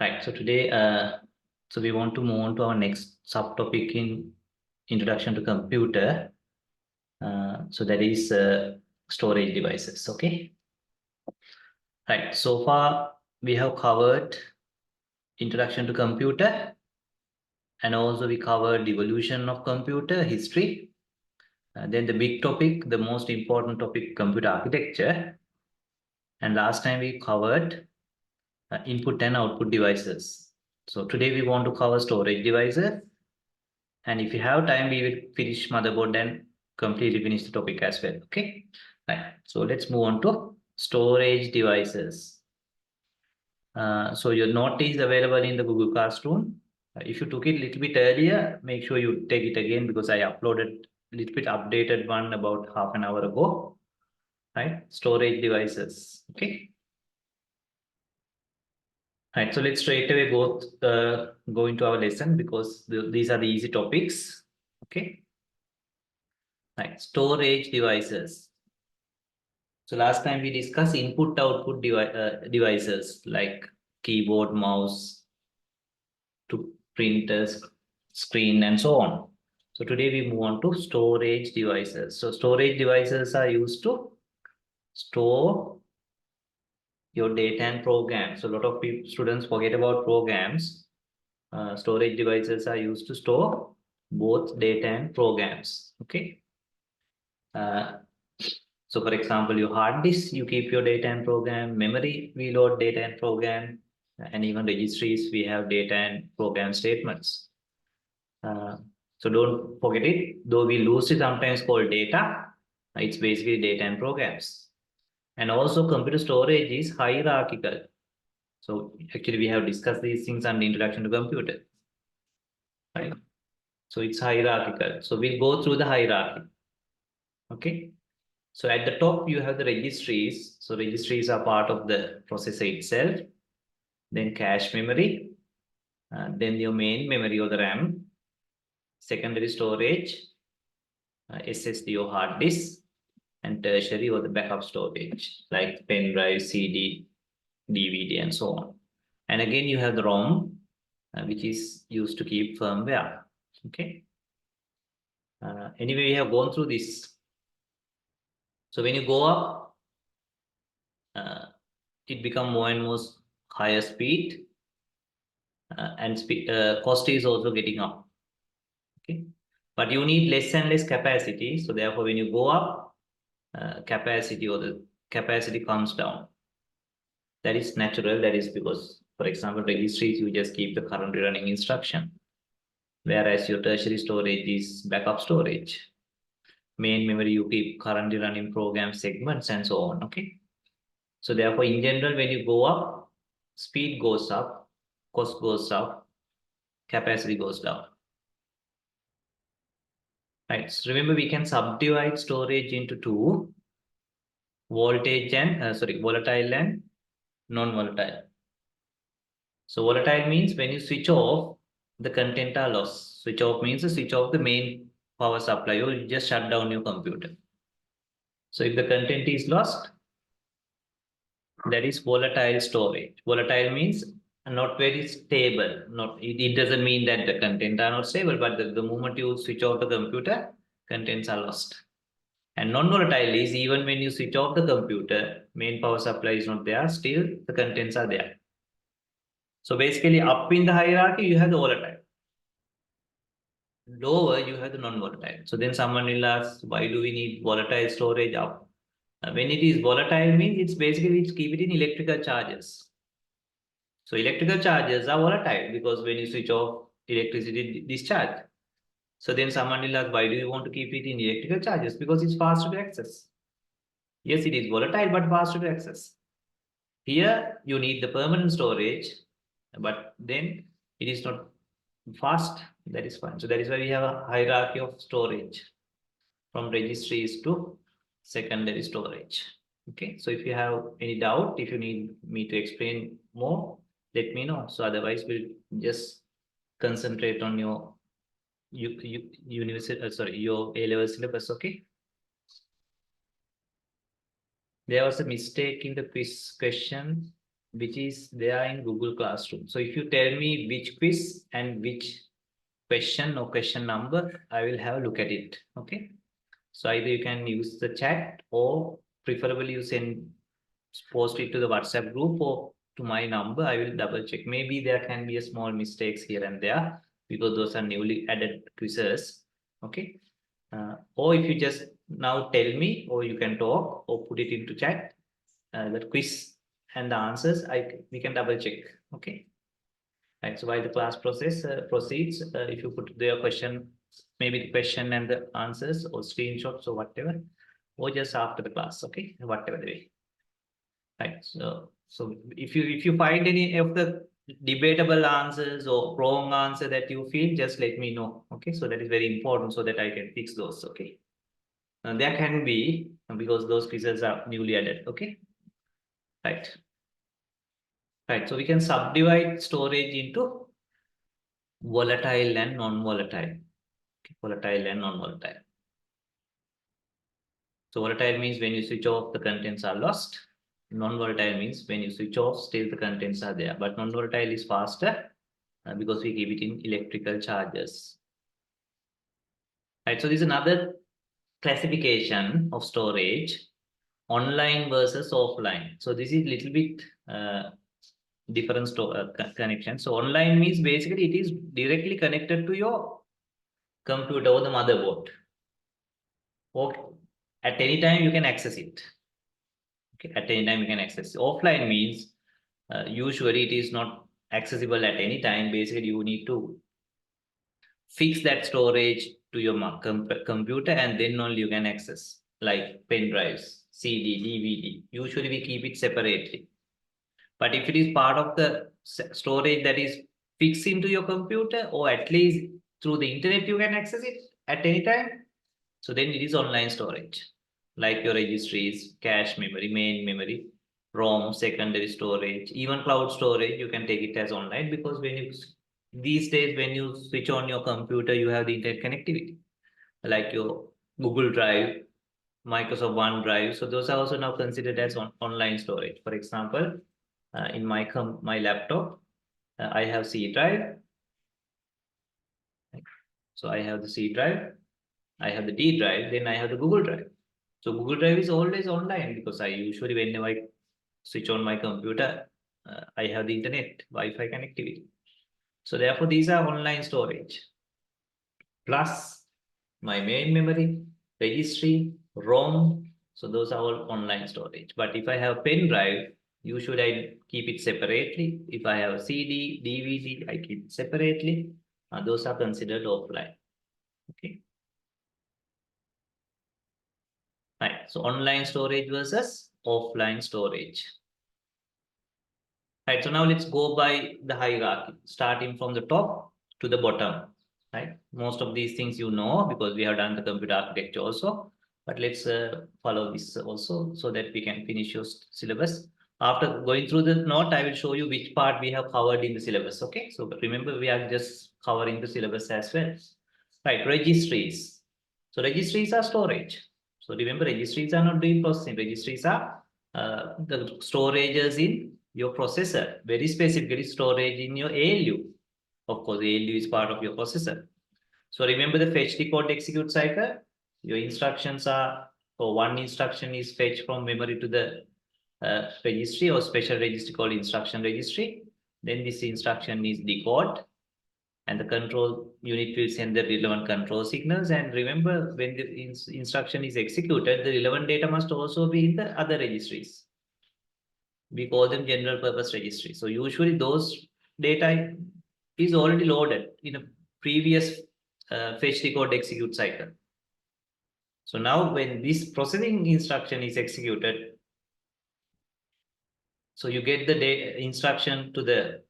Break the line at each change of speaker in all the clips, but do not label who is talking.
Right. So today, so we want to move on to our next subtopic in introduction to computer. So that is storage devices. Okay. Right. So far, we have covered introduction to computer, and also we covered evolution of computer history. Then the big topic, the most important topic, computer architecture. And last time we covered input and output devices. So today we want to cover storage devices. And if you have time, we will finish motherboard and completely finish the topic as well. Okay. Right. So let's move on to storage devices. So your note is available in the Google Classroom. If you took it a little bit earlier, make sure you take it again because I uploaded a little bit updated one about half an hour ago. Right. Storage devices. Okay. Right, so let's straight away go into our lesson because these are the easy topics. Okay. Right, storage devices. So last time we discussed input-output devices like keyboard, mouse, to printers, screen, and so on. So today we move on to storage devices. So storage devices are used to store your data and programs. So a lot of students forget about programs. Storage devices are used to store both data and programs. Okay. So for example, your hard disk, you keep your data and program. Memory, we load data and program. And even registries, we have data and program statements. So don't forget it. Though we loosely sometimes call data, it's basically data and programs. And also computer storage is hierarchical. So actually we have discussed these things on the introduction to computer. Right? So it's hierarchical. So we'll go through the hierarchy. Okay. So at the top, you have the registries. So registries are part of the processor itself. Then cache memory. Then your main memory or the RAM. Secondary storage. SSD or hard disk. And tertiary or the backup storage like pen drive, CD, DVD, and so on. And again, you have the ROM, which is used to keep firmware. Okay. Anyway, we have gone through this. So when you go up, it become more and more higher speed, and cost is also getting up. Okay, but you need less and less capacity. So therefore, when you go up, capacity or the capacity comes down. That is natural. That is because, for example, registries you just keep the currently running instruction, whereas your tertiary storage is backup storage. Main memory you keep currently running program segments and so on. Okay. So therefore, in general, when you go up, speed goes up, cost goes up, capacity goes down. Right. So remember, we can subdivide storage into two: volatile and non-volatile. So volatile means when you switch off, the content are lost. Switch off means to switch off the main power supply, or you just shut down your computer. So if the content is lost, that is volatile storage. Volatile means not very stable. It doesn't mean that the content are not stable, but the moment you switch off the computer, contents are lost. And non-volatile is even when you switch off the computer, main power supply is not there, still the contents are there. So basically up in the hierarchy, you have the volatile. Lower, you have the non-volatile. So then someone will ask, why do we need volatile storage up? When it is volatile means it's basically it's keep it in electrical charges. So electrical charges are volatile because when you switch off, electricity discharge. So then someone will ask, why do you want to keep it in electrical charges? Because it's faster to access. Yes, it is volatile, but faster to access. Here, you need the permanent storage, but then it is not fast. That is fine. So that is why we have a hierarchy of storage from registries to secondary storage. Okay, so if you have any doubt, if you need me to explain more, let me know. So otherwise, we'll just concentrate on your university, your A-level syllabus. Okay. There was a mistake in the quiz question. which is there in Google Classroom. So if you tell me which quiz and which question or question number, I will have a look at it. Okay. So either you can use the chat or preferably you send post it to the WhatsApp group or to my number. I will double check. Maybe there can be a small mistakes here and there because those are newly added quizzes. Okay. Or if you just now tell me, or you can talk or put it into chat, the quiz and the answers, we can double check. Okay. Right. So while the class process proceeds, if you put their question, maybe the question and the answers or screenshots or whatever, or just after the class. Okay. Whatever the way. Right. So if you find any of the debatable answers or wrong answer that you feel, just let me know. Okay. So that is very important so that I can fix those. Okay. There can be because those quizzes are newly added. Okay. Right. Right. So we can subdivide storage into volatile and non-volatile. Okay. Volatile and non-volatile. So volatile means when you switch off, the contents are lost. Non-volatile means when you switch off, still the contents are there. But non-volatile is faster because we keep it in electrical charges. Right. So this is another classification of storage, online versus offline. So this is little bit different connection. So online means basically it is directly connected to your computer or the motherboard. Or at any time you can access it. Okay, at any time you can access. Offline means usually it is not accessible at any time. Basically, you need to fix that storage to your computer and then only you can access, like pen drives, CD, DVD. Usually we keep it separately. But if it is part of the storage that is fixed into your computer, or at least through the internet you can access it at any time, so then it is online storage, like your registries, cache memory, main memory, ROM, secondary storage, even cloud storage, you can take it as online because when you these days when you switch on your computer, you have the internet connectivity, like your Google Drive, Microsoft OneDrive. So those are also now considered as online storage. For example, in my laptop, I have C drive. So I have the C drive, I have the D drive, then I have the Google Drive. So Google Drive is always online because I usually whenever I switch on my computer, I have the internet, Wi-Fi connectivity. So therefore, these are online storage. Plus my main memory, registry, ROM. So those are all online storage. But if I have pen drive, usually I keep it separately. If I have a CD, DVD, I keep it separately. Those are considered offline. Okay. Right. So online storage versus offline storage. Right. So now let's go by the hierarchy, starting from the top to the bottom. Right. Most of these things you know because we have done the computer architecture also. But let's follow this also so that we can finish your syllabus. After going through the note, I will show you which part we have covered in the syllabus. Okay. So remember, we are just covering the syllabus as well. Right. Registries. So registries are storage. So remember, registries are not doing processing. Registries are the storages in your processor, very specifically storage in your ALU. Of course, ALU is part of your processor. So remember the fetch, decode, execute cycle. Your instructions are, for one instruction is fetch from memory to the registry or special registry called instruction registry. Then this instruction is decode, and the control unit will send the relevant control signals. And remember, when the instruction is executed, the relevant data must also be in the other registries. We call them general purpose registries. So usually those data is already loaded in a previous fetch, decode, execute cycle. So now when this processing instruction is executed, so you get the data instruction to the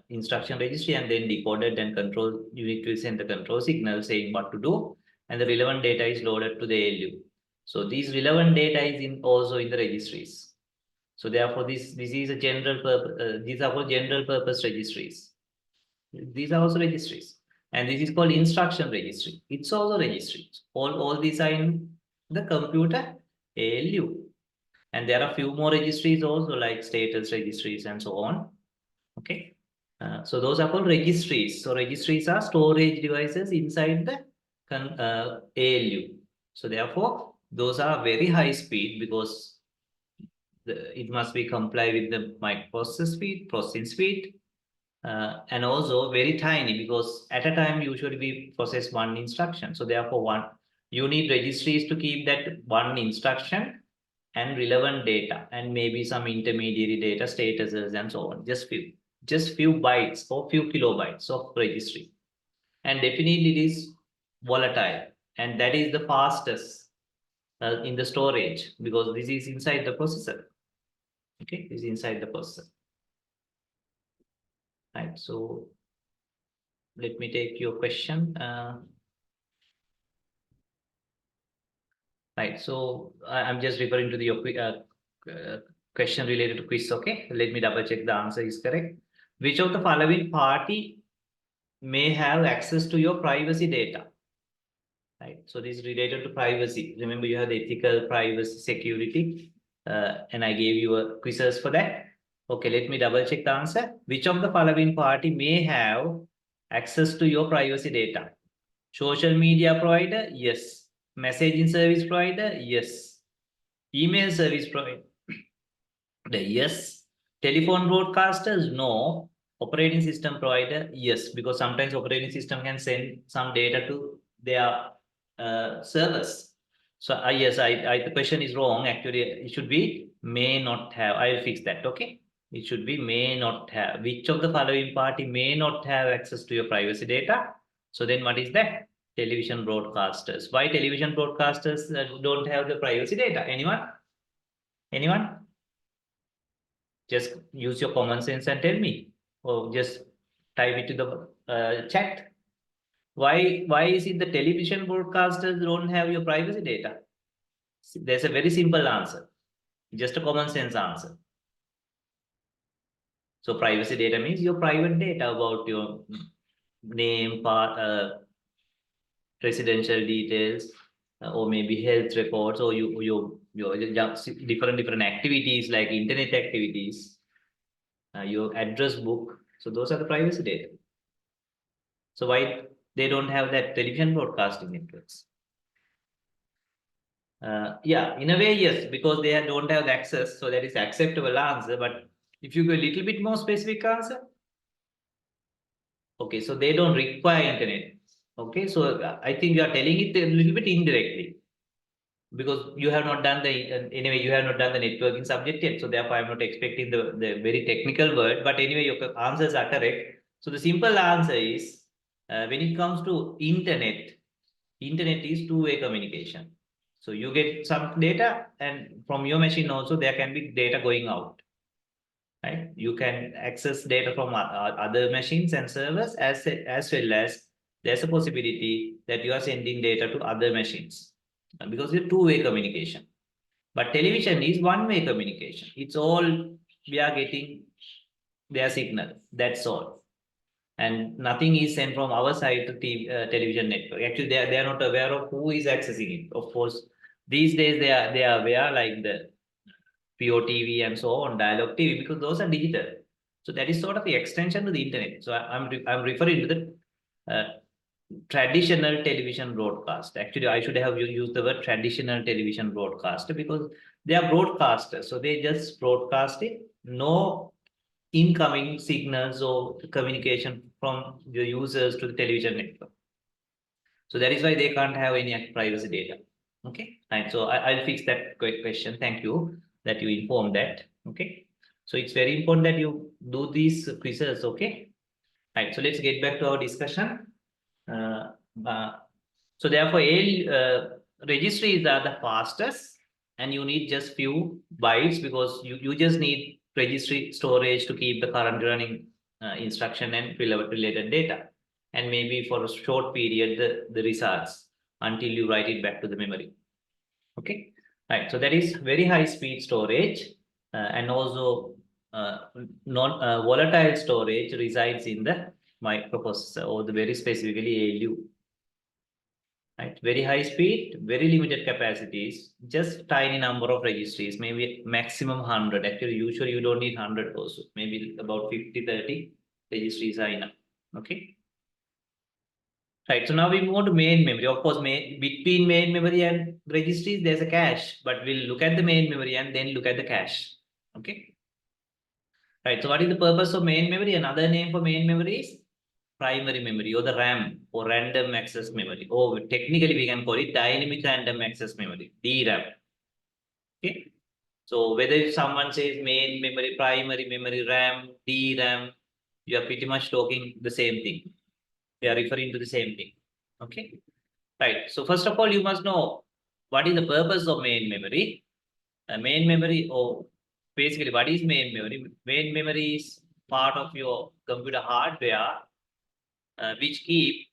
instruction registry and then decoded, and control unit will send the control signal saying what to do, and the relevant data is loaded to the ALU. So these relevant data is in also in the registries. So therefore, this is a general purpose. These are called general purpose registries. These are also registries, and this is called instruction registry. It's also registry. All these are in the computer ALU. And there are a few more registries also, like status registries and so on. Okay. So those are called registries. So registries are storage devices inside the ALU. So therefore, those are very high speed because it must be comply with the microprocessor speed, processing speed, and also very tiny because at a time usually we process one instruction. So therefore, you need registries to keep that one instruction and relevant data and maybe some intermediary data statuses and so on. Just few bytes or few kilobytes of registry. And definitely it is volatile, and that is the fastest in the storage because this is inside the processor. Okay, this is inside the processor. Right. So let me take your question. Right. So I'm just referring to the question related to quiz. Okay. Let me double check the answer is correct. Which of the following party may have access to your privacy data? Right. So this is related to privacy. Remember, you have the ethical privacy security, and I gave you a quizzes for that. Okay. Let me double check the answer. Which of the following party may have access to your privacy data? Social media provider, yes. Messaging service provider, yes. Email service provider, yes. Telephone broadcasters, no. Operating system provider, yes. Because sometimes operating system can send some data to their servers. So yes, the question is wrong. Actually, it should be may not have. I'll fix that. Okay. It should be may not have. Which of the following party may not have access to your privacy data? So then what is that? Television broadcasters. Why television broadcasters don't have the privacy data? Anyone? Anyone? Just use your common sense and tell me, or just type it to the chat. Why is it the television broadcasters don't have your privacy data? There's a very simple answer, just a common sense answer. So privacy data means your private data about your name, residential details, or maybe health records, or your different activities like internet activities, your address book. So those are the privacy data. So why they don't have that television broadcasting networks? Yeah, in a way, yes, because they don't have the access. So that is acceptable answer. But if you go a little bit more specific answer, okay, so they don't require internet. Okay, so I think you are telling it a little bit indirectly because you have not done the anyway, you have not done the networking subject yet. So therefore, I'm not expecting the very technical word. But anyway, your answers are correct. So the simple answer is when it comes to internet is two-way communication. So you get some data, and from your machine also there can be data going out. Right? You can access data from other machines and servers as well as there's a possibility that you are sending data to other machines because it's two-way communication. But television is one-way communication. It's all we are getting their signal. That's all. And nothing is sent from our side to television network. Actually, they are not aware of who is accessing it. Of course, these days they are aware like the POTV and so on, dialogue TV, because those are digital. So that is sort of the extension to the internet. So I'm referring to the traditional television broadcast. Actually, I should have used the word traditional television broadcast because they are broadcasters. So they just broadcast it. No incoming signals or communication from the users to the television network. So that is why they can't have any privacy data. Okay, right. So I'll fix that question. Thank you that you informed that. Okay, so it's very important that you do these quizzes. Okay, right. So let's get back to our discussion. Uh, uh, so therefore, registries are the fastest, and you need just few bytes because you just need registry storage to keep the current running instruction and related data, and maybe for a short period the results until you write it back to the memory. Okay, right. So that is very high speed storage, and also non volatile storage resides in the microprocessor or the very specifically ALU. right? Very high speed, very limited capacities, just tiny number of registries, maybe maximum 100. Actually, usually you don't need 100 also, maybe about 50, 30 registries are enough. Okay. Right. So now we move on to main memory. Of course, between main memory and registries, there's a cache, but we'll look at the main memory and then look at the cache. Okay. Right. So what is the purpose of main memory? Another name for main memory is primary memory or the RAM or random access memory. Or technically we can call it dynamic random access memory, DRAM. Okay. So whether someone says main memory, primary memory, RAM, DRAM, you are pretty much talking the same thing. They are referring to the same thing. Okay. Right. So first of all, you must know what is the purpose of main memory. Main memory, or basically what is main memory? Main memory is part of your computer hardware which keep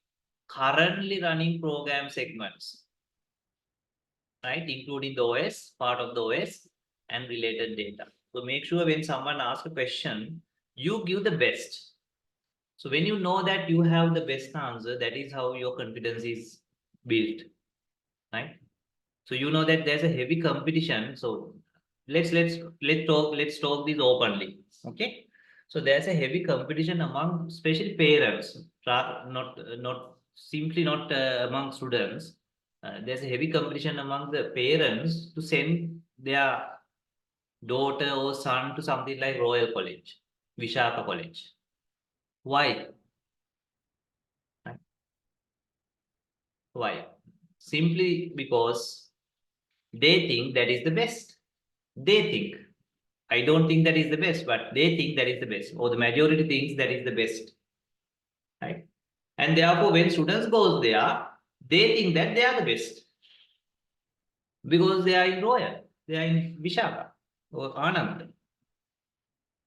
currently running program segments, right? Including the OS, part of the OS and related data. So make sure when someone asks a question, you give the best. So when you know that you have the best answer, that is how your confidence is built, right? So you know that there's a heavy competition. So let's talk this openly. Okay. So there's a heavy competition among especially parents, not simply not among students. There's a heavy competition among the parents to send their daughter or son to something like Royal College, Vishaka College. Why? Right? Why? Simply because they think that is the best. They think. I don't think that is the best, but they think that is the best, or the majority thinks that is the best, right? And therefore, when students goes there, they think that they are the best because they are in Royal, they are in Vishaka or Anand.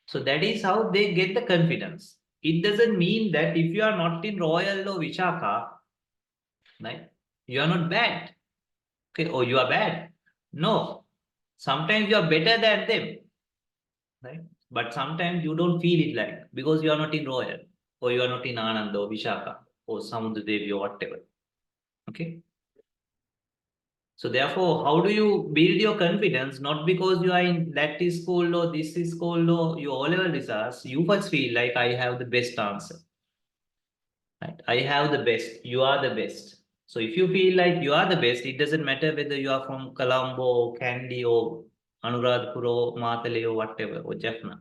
So that is how they get the confidence. It doesn't mean that if you are not in Royal or Vishaka, right, you are not bad, okay, or you are bad. No, sometimes you are better than them, right? But sometimes you don't feel it like because you are not in Royal or you are not in Anand or Vishaka or Samudradevi or whatever. Okay. So therefore, how do you build your confidence? Not because you are in that is school or this is school or your O-level results. You first feel like I have the best answer. Right? I have the best. You are the best. So if you feel like you are the best, it doesn't matter whether you are from Colombo or Kandy or Anuradhapur or Matale or whatever or Jaffna.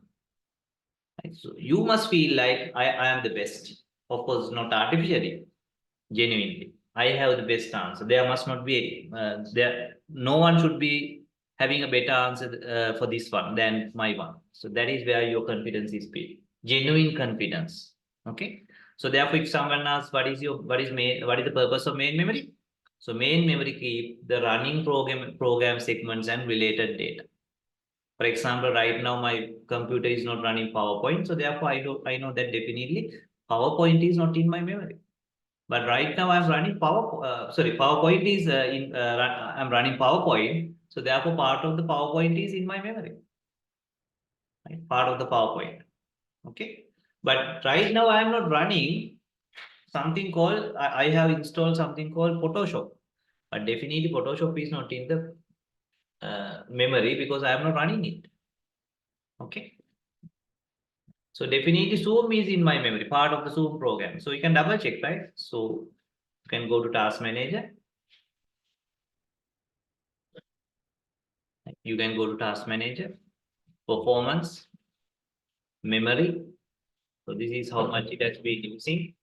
Right? So you must feel like I am the best. Of course, not artificially, genuinely. I have the best answer. There must not be there. No one should be having a better answer for this one than my one. So that is where your confidence is built. Genuine confidence. Okay. So therefore, if someone asks what is the purpose of main memory? So main memory keep the running program segments and related data. For example, right now my computer is not running PowerPoint, so therefore I know that definitely PowerPoint is not in my memory. But right now I'm running PowerPoint is I'm running PowerPoint, so therefore part of the PowerPoint is in my memory, right? Part of the PowerPoint, okay. But right now I am not running something called I have installed something called Photoshop, but definitely Photoshop is not in the memory because I am not running it, okay. So definitely Zoom is in my memory, part of the Zoom program. So you can double check, right? So you can go to Task Manager. You can go to Task Manager, Performance, Memory. So this is how much it has been using.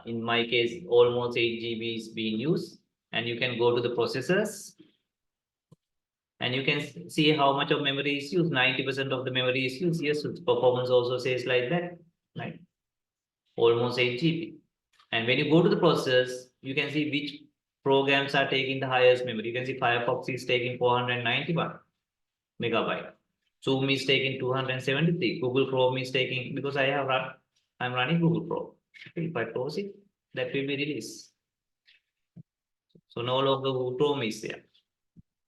In my case, almost 8 GB is being used. And you can go to the processors. And you can see how much of memory is used. 90% of the memory is used. Yes, performance also says like that, right? Almost 8 GB. And when you go to the process, you can see which programs are taking the highest memory. You can see Firefox is taking 491 megabyte. Zoom is taking 273. Google Chrome is taking, because I'm running Google Chrome. If I close it, that will be released. So no longer Google Chrome is there.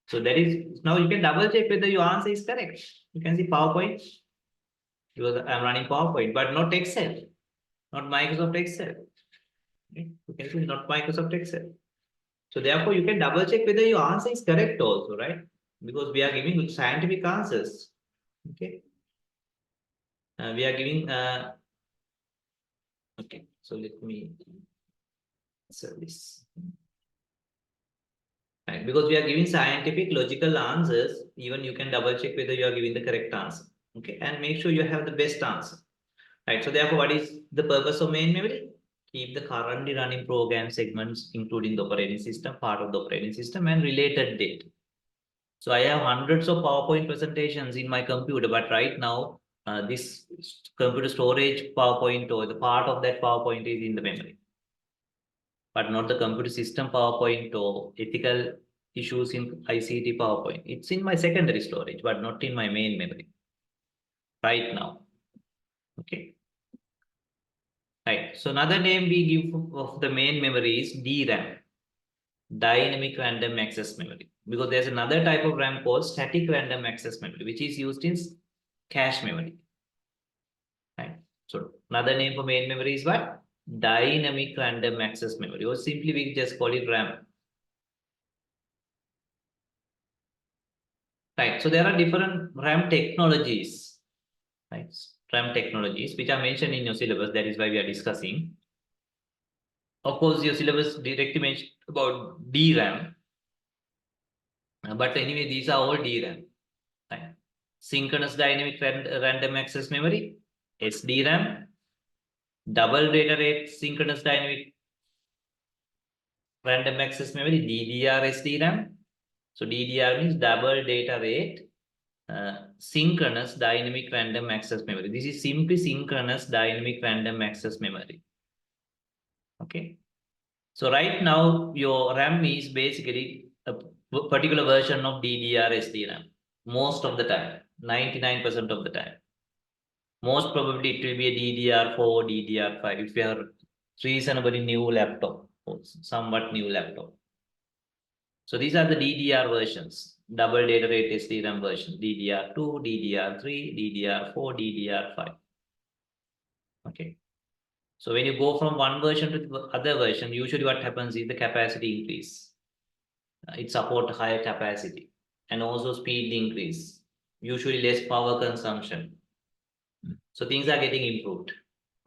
So that is, now you can double check whether your answer is correct. You can see PowerPoint, because I'm running PowerPoint, but not Excel, not Microsoft Excel. Okay. You can see not Microsoft Excel. So therefore, you can double check whether your answer is correct also, right? Because we are giving scientific answers. Okay. We are giving. Okay. So let me answer this. Right. Because we are giving scientific, logical answers, even you can double check whether you are giving the correct answer. Okay. And make sure you have the best answer. Right. So therefore, what is the purpose of main memory? Keep the currently running program segments, including the operating system, part of the operating system, and related data. So I have hundreds of PowerPoint presentations in my computer, but right now, this computer storage PowerPoint or the part of that PowerPoint is in the memory, but not the computer system PowerPoint or ethical issues in ICT PowerPoint. It's in my secondary storage, but not in my main memory right now. Okay. Right. So another name we give of the main memory is DRAM, dynamic random access memory, because there's another type of RAM called static random access memory, which is used in cache memory. Right. So another name for main memory is what? Dynamic random access memory, or simply we just call it RAM. Right. So there are different RAM technologies, right? RAM technologies which are mentioned in your syllabus. That is why we are discussing. Of course, your syllabus directly mentioned about DRAM, but anyway, these are all DRAM. Right. Synchronous dynamic random access memory, SDRAM, double data rate synchronous dynamic random access memory, DDR SDRAM. So DDR means double data rate synchronous dynamic random access memory. This is simply synchronous dynamic random access memory. Okay. So right now your RAM is basically a particular version of DDR SDRAM most of the time, 99% of the time. Most probably it will be a DDR4, DDR5 if you are reasonably new laptop or somewhat new laptop. So these are the DDR versions, double data rate SDRAM version, DDR2, DDR3, DDR4, DDR5. Okay. So when you go from one version to the other version, usually what happens is the capacity increase. It supports higher capacity and also speed increase, usually less power consumption. So things are getting improved.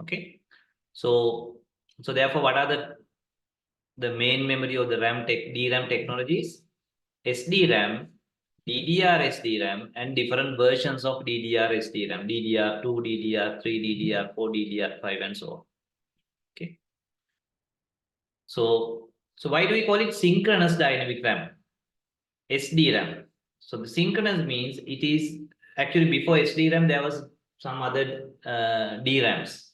Okay. So therefore, what are the main memory of the DRAM technologies? SDRAM, DDR SDRAM, and different versions of DDR SDRAM, DDR2, DDR3, DDR4, DDR5, and so on. Okay. So why do we call it synchronous dynamic RAM? SDRAM. So the synchronous means it is actually before SDRAM there was some other DRAMs.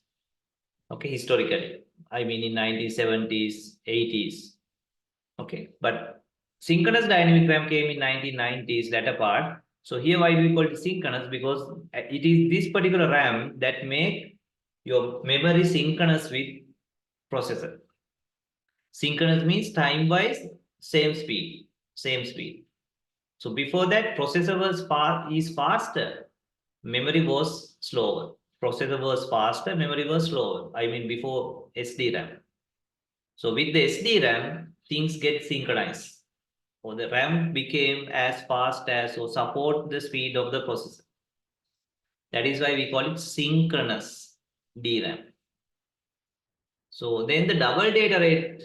Okay, historically, I mean in 1970s, 80s. Okay, but synchronous dynamic RAM came in 1990s latter part. So here why do we call it synchronous? Because it is this particular RAM that make your memory synchronous with processor. Synchronous means time-wise, same speed, same speed. So before that, processor is faster, memory was slower. Processor was faster, memory was slower. I mean before SDRAM. So with the SDRAM, things get synchronized. Or the RAM became as fast as or support the speed of the processor. That is why we call it synchronous DRAM. So then the double data rate,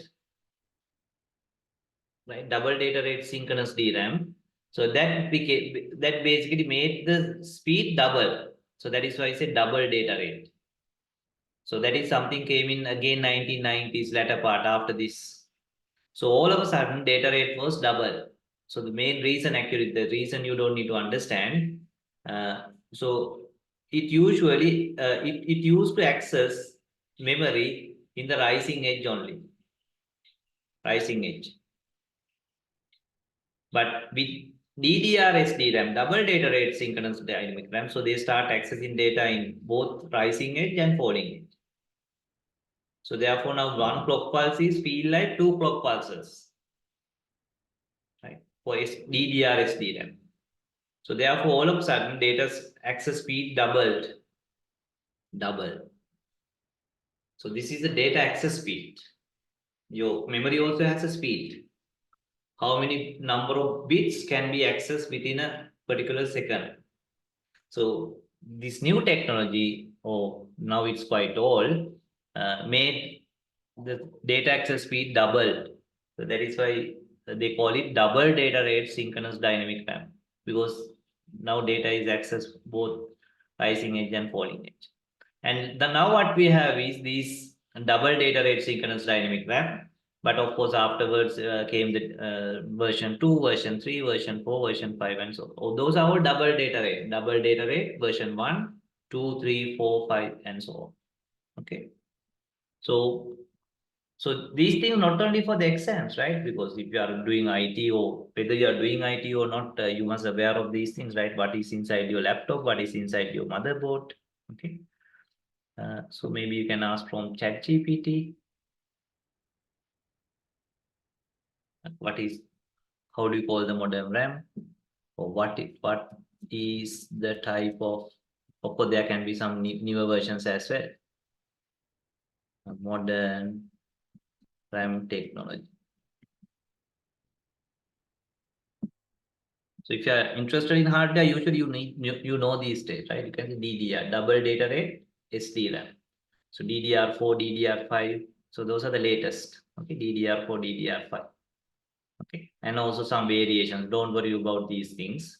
right? Double data rate synchronous DRAM. So that basically made the speed double. So that is why I said double data rate. So that is something came in again 1990s latter part after this. So all of a sudden data rate was double. So the main reason actually, the reason you don't need to understand. So it usually, it used to access memory in the rising edge only. Rising edge. But with DDR SDRAM, double data rate synchronous dynamic RAM, so they start accessing data in both rising edge and falling edge. So therefore now one clock pulse is feel like two clock pulses, right? For DDR SDRAM. So therefore all of a sudden data access speed doubled. So this is the data access speed. Your memory also has a speed. how many number of bits can be accessed within a particular second. So this new technology, oh, now it's quite old, made the data access speed doubled. So that is why they call it double data rate synchronous dynamic RAM, because now data is accessed both rising edge and falling edge. And now what we have is these double data rate synchronous dynamic RAM. But of course, afterwards came the version 2, version 3, version 4, version 5, and so on. Oh, those are all double data rate, version 1, 2, 3, 4, 5, and so on. Okay. So these things not only for the exams, right? Because if you are doing IT, or whether you are doing IT or not, you must aware of these things, right? What is inside your laptop, what is inside your motherboard. Okay. So maybe you can ask from ChatGPT, what is, how do you call the modern RAM, or what is the type of course there can be some newer versions as well. Modern RAM technology. So if you are interested in hardware, usually you know these days, right? You can see DDR, double data rate, SDRAM. So DDR4, DDR5. So those are the latest. Okay, DDR4, DDR5. Okay, and also some variations. Don't worry about these things.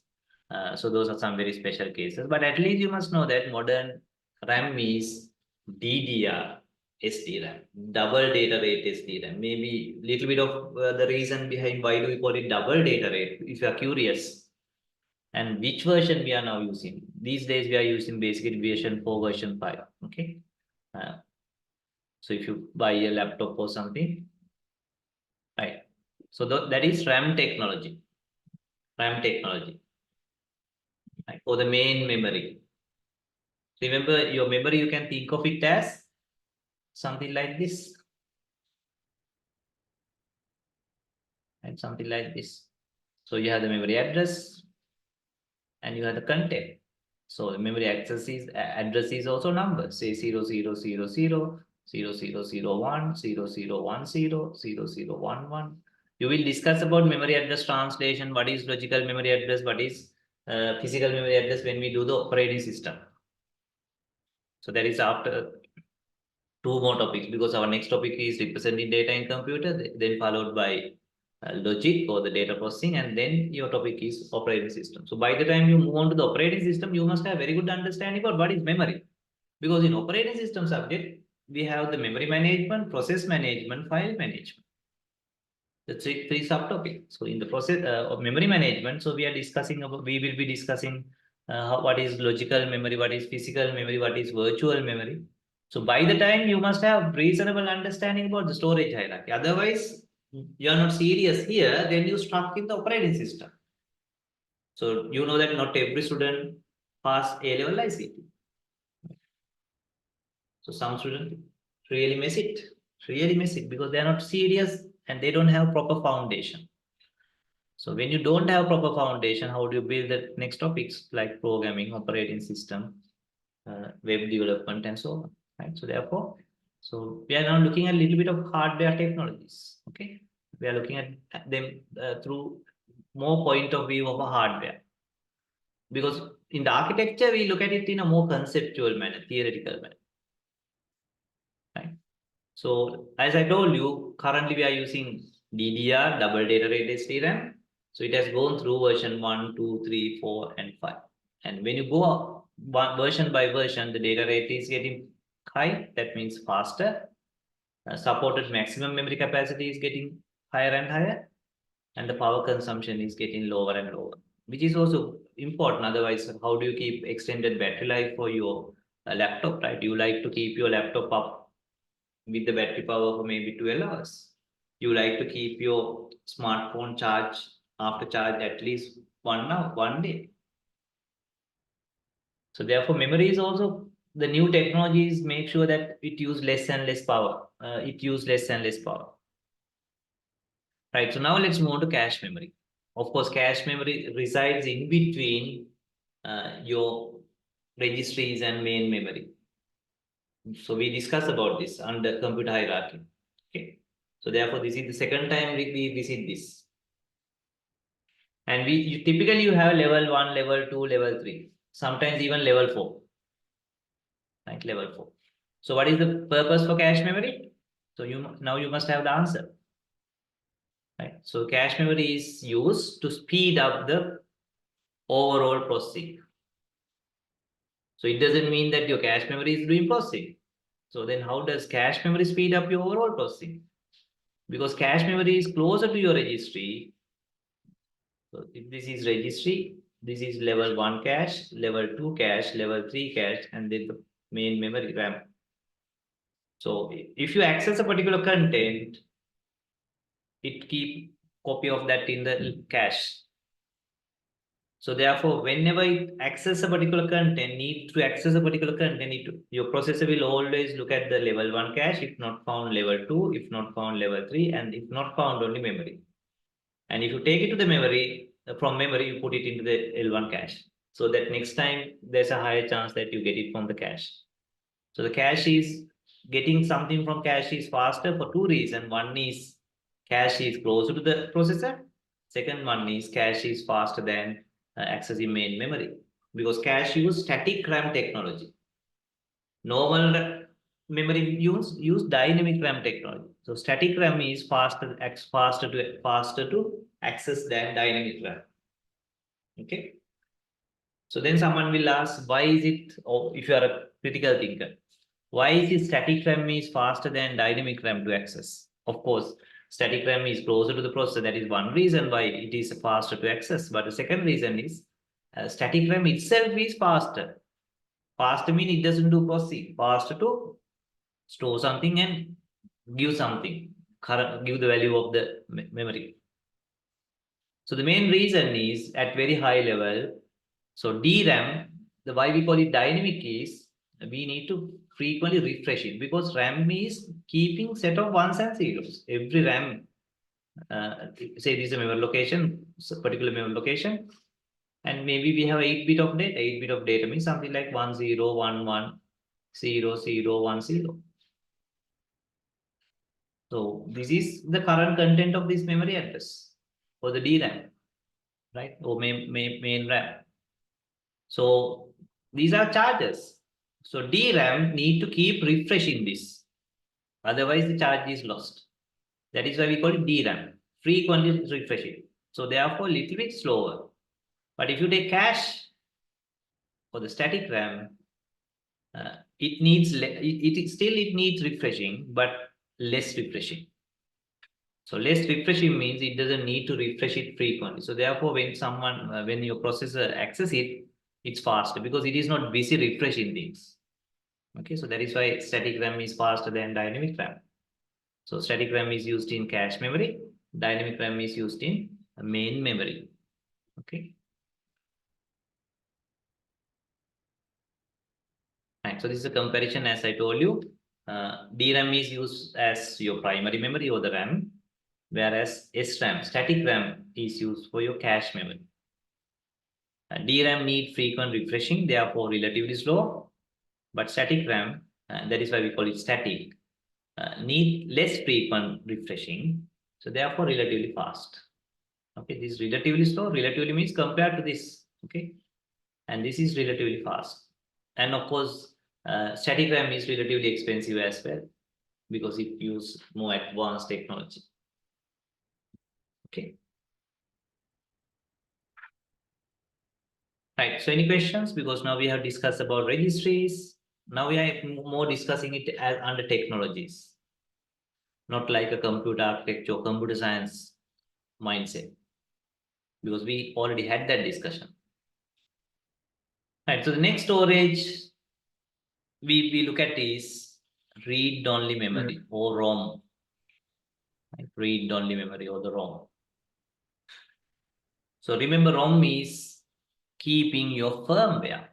So those are some very special cases. But at least you must know that modern RAM is DDR SDRAM, double data rate SDRAM. Maybe little bit of the reason behind why do we call it double data rate, if you are curious. And which version we are now using. These days we are using basically version 4, version 5. Okay. So if you buy a laptop or something, right? So that is RAM technology. RAM technology, right? For the main memory. Remember, your memory, you can think of it as something like this, and something like this. So you have the memory address and you have the content. So the memory access is address is also numbers. Say 0000, 0001, 0010, 0011. You will discuss about memory address translation. What is logical memory address? What is physical memory address when we do the operating system? So that is after two more topics, because our next topic is representing data in computer, then followed by logic or the data processing, and then your topic is operating system. So by the time you move on to the operating system, you must have very good understanding about what is memory, because in operating system subject we have the memory management, process management, file management. The three subtopics. So in the process of memory management, so we are discussing about, we will be discussing what is logical memory, what is physical memory, what is virtual memory. So by the time you must have reasonable understanding about the storage hierarchy. Otherwise, you are not serious here, then you stuck in the operating system. So you know that not every student pass A-level ICT. So some students really miss it because they are not serious and they don't have proper foundation. So when you don't have proper foundation, how do you build the next topics like programming, operating system, web development, and so on, right? So therefore, so we are now looking at a little bit of hardware technologies. Okay, we are looking at them through more point of view of a hardware, because in the architecture we look at it in a more conceptual manner, theoretical manner, right? So as I told you, currently we are using DDR, double data rate SDRAM. So it has gone through version 1, 2, 3, 4, and 5. And when you go up version by version, the data rate is getting high. That means faster. Supported maximum memory capacity is getting higher and higher. And the power consumption is getting lower and lower, which is also important. Otherwise, how do you keep extended battery life for your laptop, right? You like to keep your laptop up with the battery power for maybe 12 hours. You like to keep your smartphone charge after charge at least 1 hour, 1 day. So therefore, memory is also the new technologies make sure that it use less and less power. It use less and less power. Right. So now let's move on to cache memory. Of course, cache memory resides in between your registries and main memory. So we discussed about this under computer hierarchy. Okay. So therefore, this is the second time we visit this. And typically you have level 1, level 2, level 3, sometimes even level 4, right? Level 4. So what is the purpose for cache memory? So now you must have the answer, right? So cache memory is used to speed up the overall processing. So it doesn't mean that your cache memory is doing processing. So then how does cache memory speed up your overall processing? Because cache memory is closer to your registry. So if this is registry, this is level 1 cache, level 2 cache, level 3 cache, and then the main memory RAM. So if you access a particular content, it keep copy of that in the cache. So therefore, whenever it access a particular content, need to access a particular content, your processor will always look at the level 1 cache, if not found level 2, if not found level 3, and if not found only memory. And if you take it to the memory, from memory, you put it into the L1 cache. So that next time there's a higher chance that you get it from the cache. So the cache is getting something from cache is faster for two reasons. One is cache is closer to the processor. Second one is cache is faster than accessing main memory, because cache use static RAM technology. Normal memory use dynamic RAM technology. So static RAM is faster to access than dynamic RAM. Okay. So then someone will ask, why is it? Or if you are a critical thinker, why is it static RAM is faster than dynamic RAM to access? Of course, static RAM is closer to the processor. That is one reason why it is faster to access. But the second reason is static RAM itself is faster. Faster means it doesn't do processing. Faster to store something and give something, give the value of the memory. So the main reason is at very high level. So DRAM, the why we call it dynamic is we need to frequently refresh it, because RAM is keeping set of ones and zeros. Every RAM, say this is a memory location, particular memory location, and maybe we have 8 bit of data. 8 bit of data means something like 10110010. So this is the current content of this memory address for the DRAM, right? Or main RAM. So these are charges. So DRAM need to keep refreshing this. Otherwise, the charge is lost. That is why we call it DRAM, frequently refreshing. So therefore, a little bit slower. But if you take cache for the static RAM, it needs it needs refreshing, but less refreshing. So less refreshing means it doesn't need to refresh it frequently. So therefore, when your processor access it, it's faster because it is not busy refreshing things. Okay, so that is why static RAM is faster than dynamic RAM. So static RAM is used in cache memory. Dynamic RAM is used in main memory. Okay. Right. So this is a comparison, as I told you. DRAM is used as your primary memory or the RAM, whereas SRAM, static RAM, is used for your cache memory. DRAM need frequent refreshing, therefore relatively slow, but static RAM, that is why we call it static, need less frequent refreshing, so therefore relatively fast. Okay, this is relatively slow. Relatively means compared to this. Okay, and this is relatively fast. And of course, static RAM is relatively expensive as well because it uses more advanced technology. Okay. Right. So any questions? Because now we have discussed about registries. Now we are more discussing it as under technologies, not like a computer architecture or computer science mindset, because we already had that discussion. Right. So the next storage we look at is read-only memory or ROM. Right? Read-only memory or the ROM. So remember, ROM is keeping your firmware,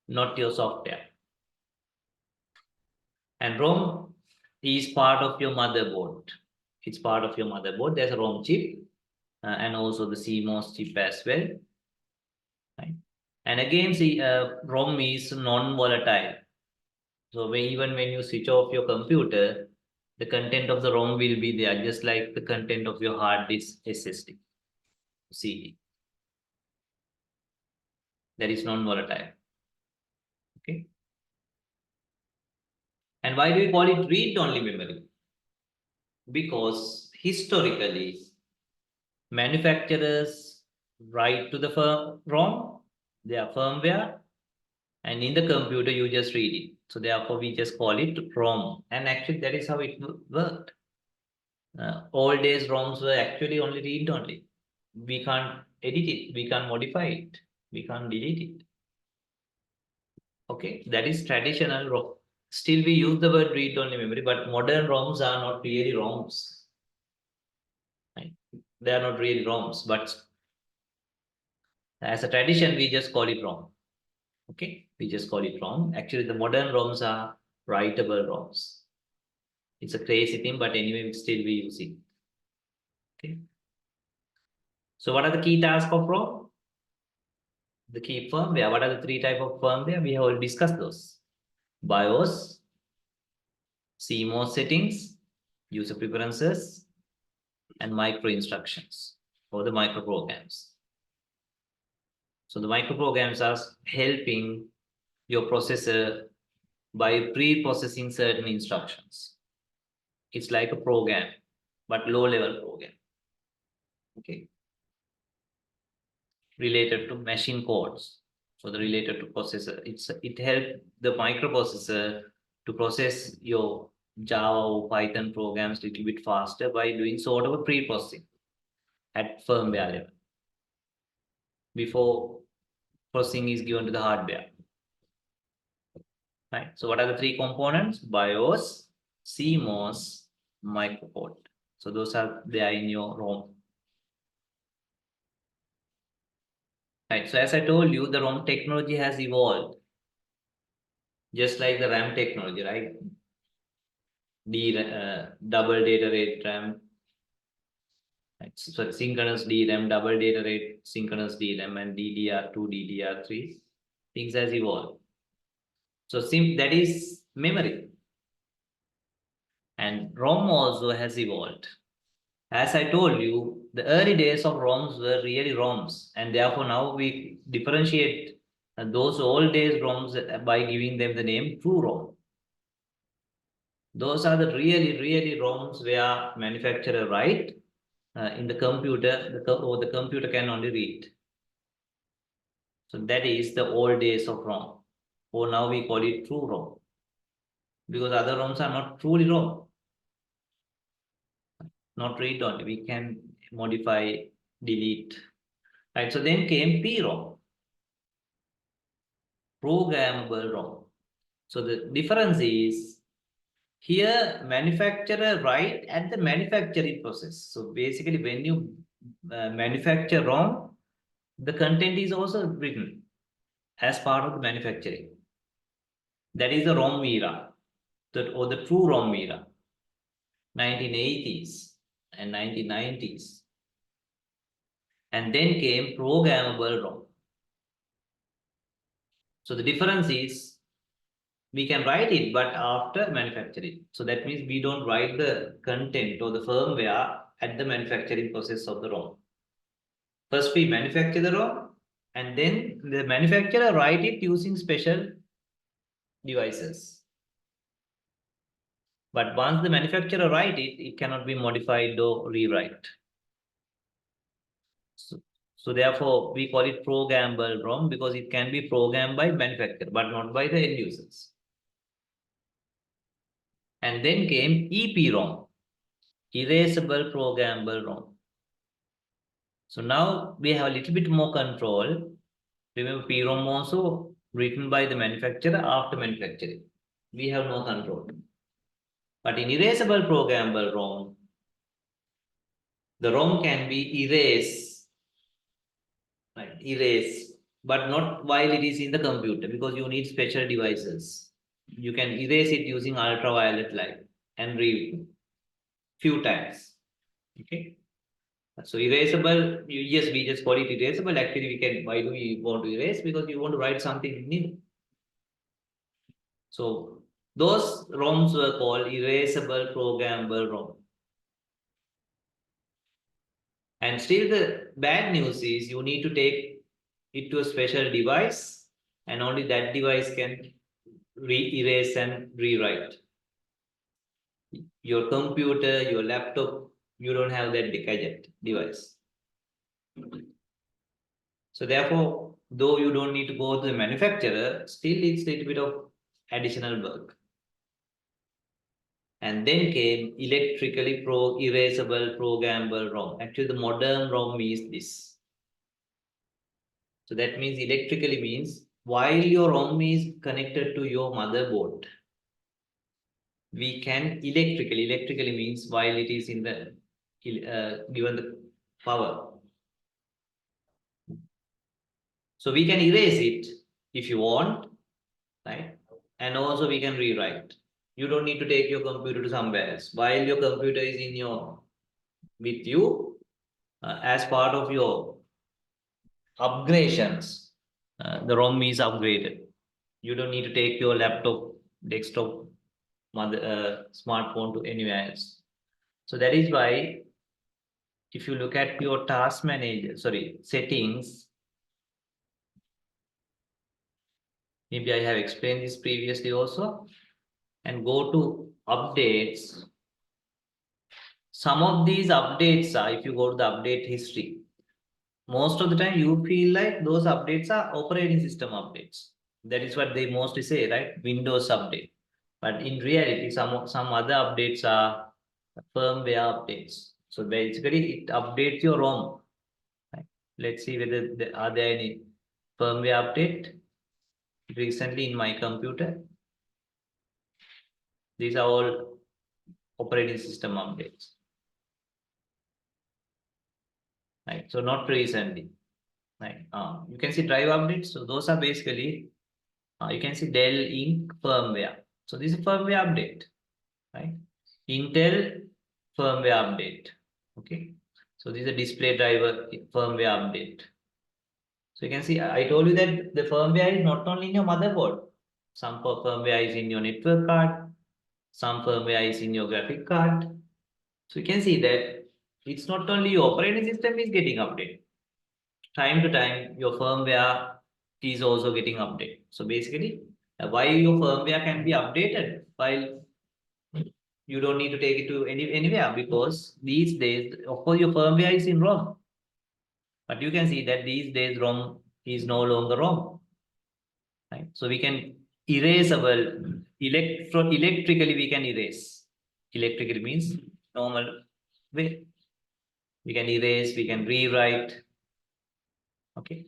not your software. And ROM is part of your motherboard. It's part of your motherboard. There's a ROM chip and also the CMOS chip as well. Right? And again, see, ROM is non-volatile. So even when you switch off your computer, The content of the ROM will be there, just like the content of your hard disk SSD, CD. That is non-volatile. Okay. And why do we call it read-only memory? Because historically, manufacturers write to the ROM, their firmware, and in the computer you just read it. So therefore we just call it ROM. And actually that is how it worked. Old days ROMs were actually only read only. We can't edit it, we can't modify it, we can't delete it. Okay, that is traditional ROM. Still we use the word read only memory, but modern ROMs are not really ROMs. Right? They are not really ROMs, but as a tradition we just call it ROM. Okay, we just call it ROM. Actually the modern ROMs are writable ROMs. It's a crazy thing, but anyway still we use it. Okay. So what are the key tasks of ROM? The key firmware. What are the three types of firmware? We have already discussed those. BIOS, CMOS settings, user preferences, and micro instructions or the micro programs. So the micro programs are helping your processor by pre-processing certain instructions. It's like a program, but low-level program. Okay. Related to machine codes. So the related to processor. It helps the microprocessor to process your Java or Python programs a little bit faster by doing sort of a pre-processing at firmware level before processing is given to the hardware. Right. So what are the three components? BIOS, CMOS, microcode. So those are there in your ROM. Right. So as I told you, the ROM technology has evolved, just like the RAM technology, right? Double data rate RAM. Right. So synchronous DRAM, double data rate, synchronous DRAM, and DDR2, DDR3. Things has evolved. So that is memory. And ROM also has evolved. As I told you, the early days of ROMs were really ROMs, and therefore now we differentiate those old days ROMs by giving them the name true ROM. Those are the really ROMs where manufacturer write in the computer, or the computer can only read. So that is the old days of ROM. Or now we call it true ROM. Because other ROMs are not truly ROM. Not read only. We can modify, delete. Right. So then came PROM. Programmable ROM. So the difference is here manufacturer write at the manufacturing process. So basically when you manufacture ROM, the content is also written as part of the manufacturing. That is the ROM era, or the true ROM era, 1980s and 1990s. And then came programmable ROM. So the difference is we can write it, but after manufacturing. So that means we don't write the content or the firmware at the manufacturing process of the ROM. First we manufacture the ROM, and then the manufacturer write it using special devices. But once the manufacturer write it, it cannot be modified or rewrite. So therefore, we call it programmable ROM because it can be programmed by manufacturer, but not by the end users. And then came EPROM, erasable programmable ROM. So now we have a little bit more control. Remember, PROM also written by the manufacturer after manufacturing. We have no control. But in erasable programmable ROM, the ROM can be erased, right? Erase, but not while it is in the computer because you need special devices. You can erase it using ultraviolet light and read few times. Okay. So erasable, yes, we just call it erasable. Actually, we can. Why do we want to erase? Because we want to write something new. So Those ROMs were called erasable programmable ROM. And still the bad news is you need to take it to a special device, and only that device can erase and rewrite. Your computer, your laptop, you don't have that gadget device. So therefore, though you don't need to go to the manufacturer, still it's a little bit of additional work. And then came electrically erasable programmable ROM. Actually, the modern ROM is this. So that means electrically means while your ROM is connected to your motherboard, we can electrically means while it is in the given the power. So we can erase it if you want, right? And also we can rewrite. You don't need to take your computer to somewhere else. While your computer is in your with you, as part of your upgradations, the ROM is upgraded. You don't need to take your laptop, desktop, smartphone to anywhere else. So that is why if you look at your task manager, settings, maybe I have explained this previously also, and go to updates. Some of these updates are, if you go to the update history, most of the time you feel like those updates are operating system updates. That is what they mostly say, right? Windows update. But in reality, some other updates are firmware updates. So basically, it updates your ROM. Right? Let's see whether are there any firmware update recently in my computer. These are all operating system updates. Right? So not recently. Right? You can see drive updates. So those are basically you can see Dell Inc. firmware. So this is firmware update, right? Intel firmware update. Okay. So this is a display driver firmware update. So you can see I told you that the firmware is not only in your motherboard. Some firmware is in your network card. Some firmware is in your graphic card. So you can see that it's not only your operating system is getting updated. Time to time, your firmware is also getting updated. So basically, why your firmware can be updated while you don't need to take it to anywhere, because these days, of course, your firmware is in ROM. But you can see that these days ROM is no longer ROM. Right? So we can erasable electrically we can erase. Electrically means normal way. We can erase, we can rewrite. Okay.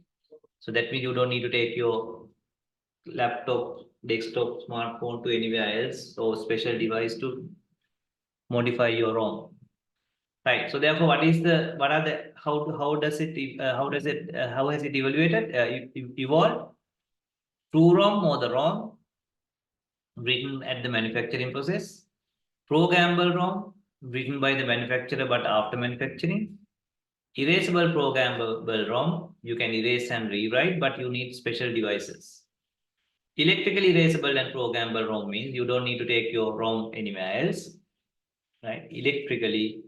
So that means you don't need to take your laptop, desktop, smartphone to anywhere else or special device to modify your ROM. Right. So therefore, what are the how does it how has it evaluated evolved? True ROM or the ROM written at the manufacturing process, programmable ROM written by the manufacturer but after manufacturing, erasable programmable ROM you can erase and rewrite, but you need special devices. Electrically erasable and programmable ROM means you don't need to take your ROM anywhere else, right? Electrically,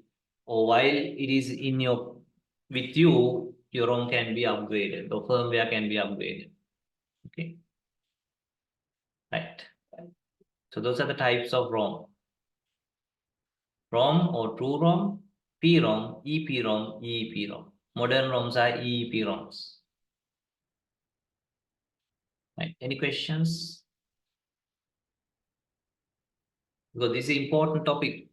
or while it is in your with you, your ROM can be upgraded, or firmware can be upgraded. Okay, right. So those are the types of ROM. ROM or true ROM, PROM, EPROM, EEPROM. Modern ROMs are EEP ROMs. Right. Any questions? Because this is an important topic.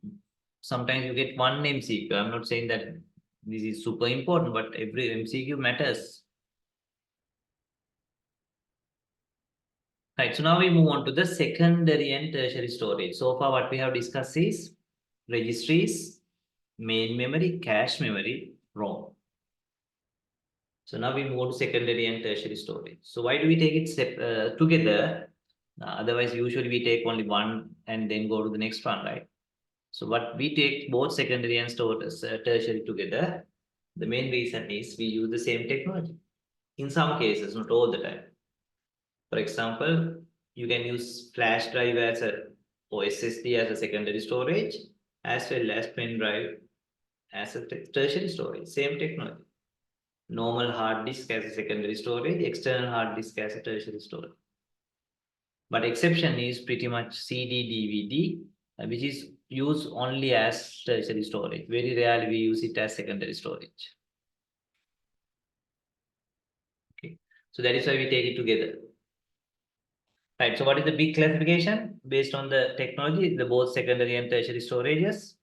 Sometimes you get one MCQ. I'm not saying that this is super important, but every MCQ matters. Right, so now we move on to the secondary and tertiary storage. So far what we have discussed is registries, main memory, cache memory, ROM. So now we move to secondary and tertiary storage. So why do we take it together? Otherwise, usually we take only one and then go to the next one, right? So what we take both secondary and tertiary together, the main reason is we use the same technology. In some cases, not all the time. For example, you can use flash drive as a or SSD as a secondary storage, as well as pen drive as a tertiary storage. Same technology. Normal hard disk as a secondary storage, external hard disk as a tertiary storage. But exception is pretty much CD, DVD, which is used only as tertiary storage. Very rarely we use it as secondary storage. Okay, so that is why we take it together. Right, so what is the big classification? Based on the technology, the both secondary and tertiary storages.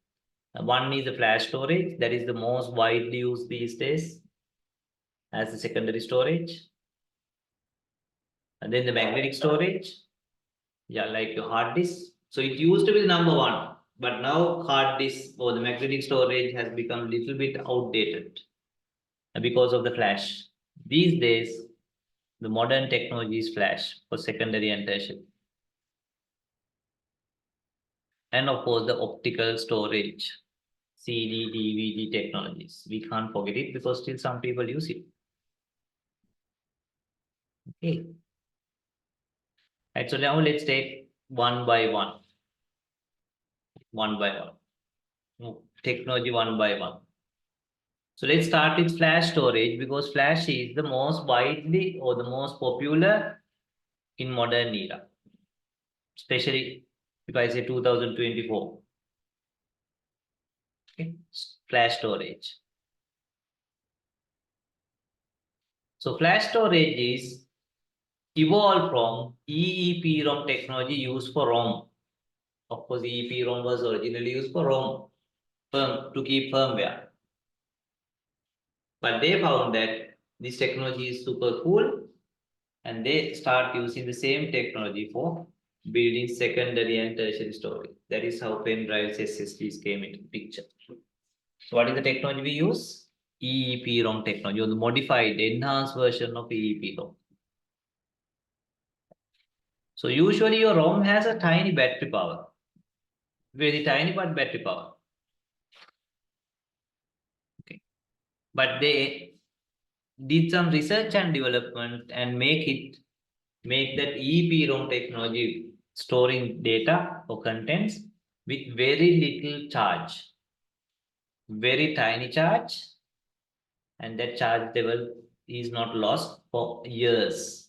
One is the flash storage, that is the most widely used these days as the secondary storage. And then the magnetic storage, yeah, like your hard disk. So it used to be the number one, but now hard disk or the magnetic storage has become a little bit outdated because of the flash. These days, the modern technology is flash for secondary and tertiary. And of course, the optical storage, CD, DVD technologies. We can't forget it because still some people use it. Okay. Right, so now let's take one by one. One by one. Technology one by one. So let's start with flash storage because flash is the most widely or the most popular in modern era, especially if I say 2024. Okay, flash storage. So flash storage is evolved from EEPROM technology used for ROM. Of course, EEPROM was originally used for ROM, to keep firmware. But they found that this technology is super cool and they start using the same technology for building secondary and tertiary storage. That is how pen drives SSDs came into the picture. So what is the technology we use? EEPROM technology or the modified, enhanced version of EEPROM. So usually your ROM has a tiny battery power. Very tiny but battery power. Okay. But they did some research and development and make that EEPROM technology storing data or contents with very little charge, very tiny charge, and that charge level is not lost for years.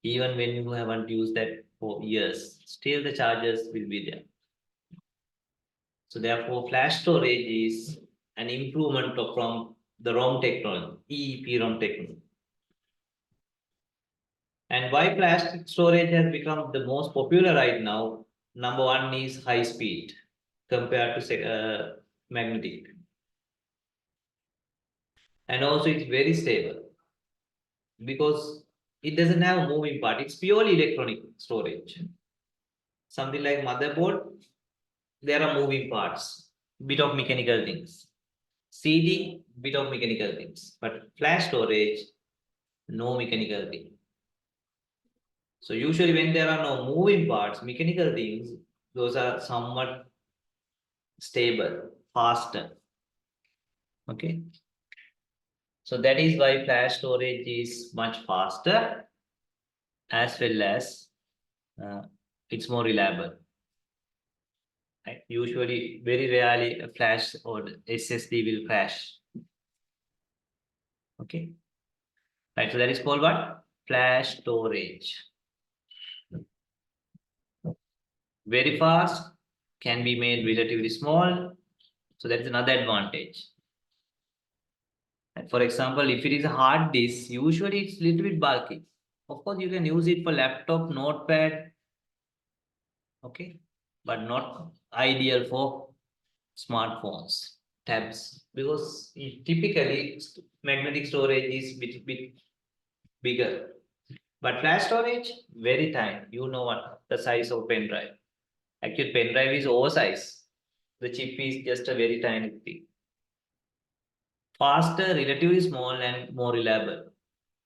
Even when you haven't used that for years, still the charges will be there. So therefore, flash storage is an improvement from the ROM technology, EEPROM technology. And why flash storage has become the most popular right now? Number one is high speed compared to magnetic. And also it's very stable because it doesn't have a moving part. It's purely electronic storage. Something like motherboard, there are moving parts, bit of mechanical things. CD, bit of mechanical things. But flash storage, no mechanical thing. So usually when there are no moving parts, mechanical things, those are somewhat stable, faster. Okay. So that is why flash storage is much faster as well as it's more reliable. Right? Usually, very rarely a flash or SSD will crash. Okay. Right. So that is called what? Flash storage. Very fast, can be made relatively small. So that is another advantage. And for example, if it is a hard disk, usually it's a little bit bulky. Of course, you can use it for laptop, notepad, okay, but not ideal for smartphones, tabs, because typically magnetic storage is bit bigger. But flash storage, very tiny. You know what? The size of pen drive. Actually, pen drive is oversized. The chip is just a very tiny thing. Faster, relatively small, and more reliable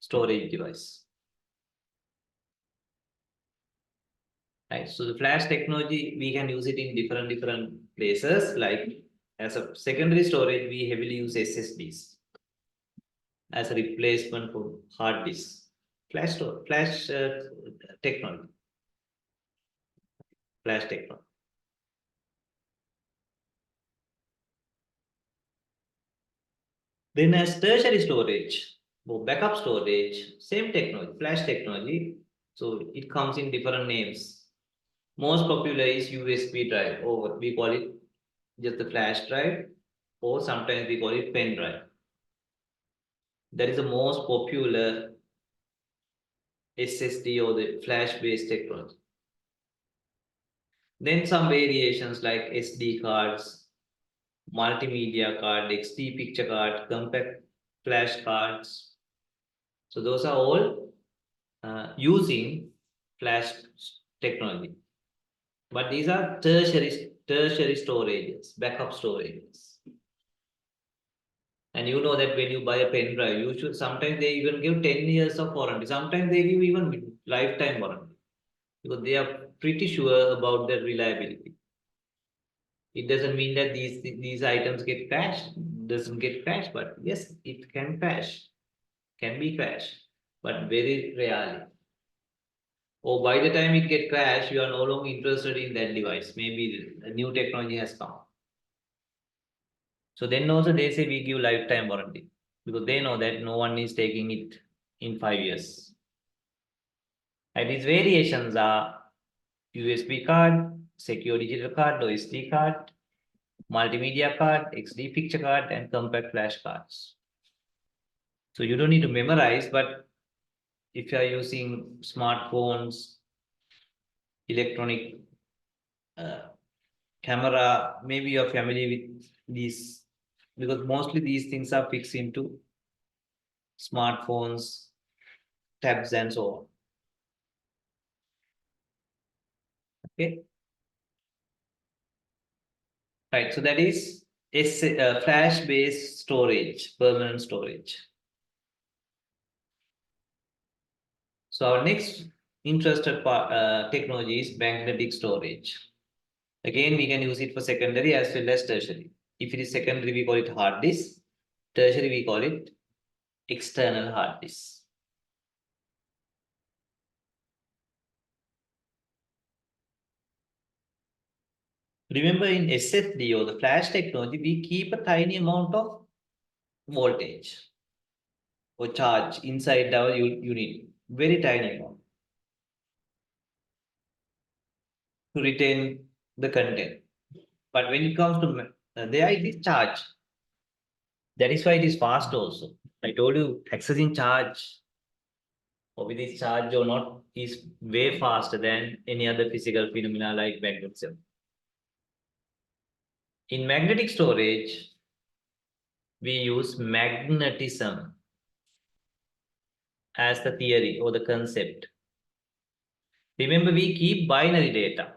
storage device. Right. So the flash technology, we can use it in different places. Like as a secondary storage, we heavily use SSDs as a replacement for hard disks. Flash technology. flash technology. Then as tertiary storage, or backup storage, same technology, flash technology. So it comes in different names. Most popular is USB drive, or we call it just the flash drive, or sometimes we call it pen drive. That is the most popular SSD or the flash-based technology. Then some variations like SD cards, multimedia card, XD picture card, compact flash cards. So those are all using flash technology. But these are tertiary storages, backup storages. And you know that when you buy a pen drive, you should sometimes they even give 10 years of warranty. Sometimes they give even lifetime warranty because they are pretty sure about their reliability. It doesn't mean that these items get crashed, doesn't get crashed, but yes, it can crash, can be crashed, but very rarely. Or by the time it get crashed, you are no longer interested in that device. Maybe a new technology has come. So then also they say we give lifetime warranty because they know that no one is taking it in 5 years. And these variations are USB card, secure digital card, or SD card, multimedia card, XD picture card, and compact flash cards. So you don't need to memorize, but if you are using smartphones, electronic camera, maybe you're familiar with these because mostly these things are fixed into smartphones, tabs, and so on. Okay. Right. So that is flash-based storage, permanent storage. So our next interested technology is magnetic storage. Again, we can use it for secondary as well as tertiary. If it is secondary, we call it hard disk. Tertiary, we call it external hard disk. Remember in SSD or the flash technology, we keep a tiny amount of voltage or charge inside our unit, very tiny amount to retain the content. But when it comes to there it is charge. That is why it is fast also. I told you accessing charge or with this charge or not is way faster than any other physical phenomena like magnetism. In magnetic storage, we use magnetism as the theory or the concept. Remember, we keep binary data.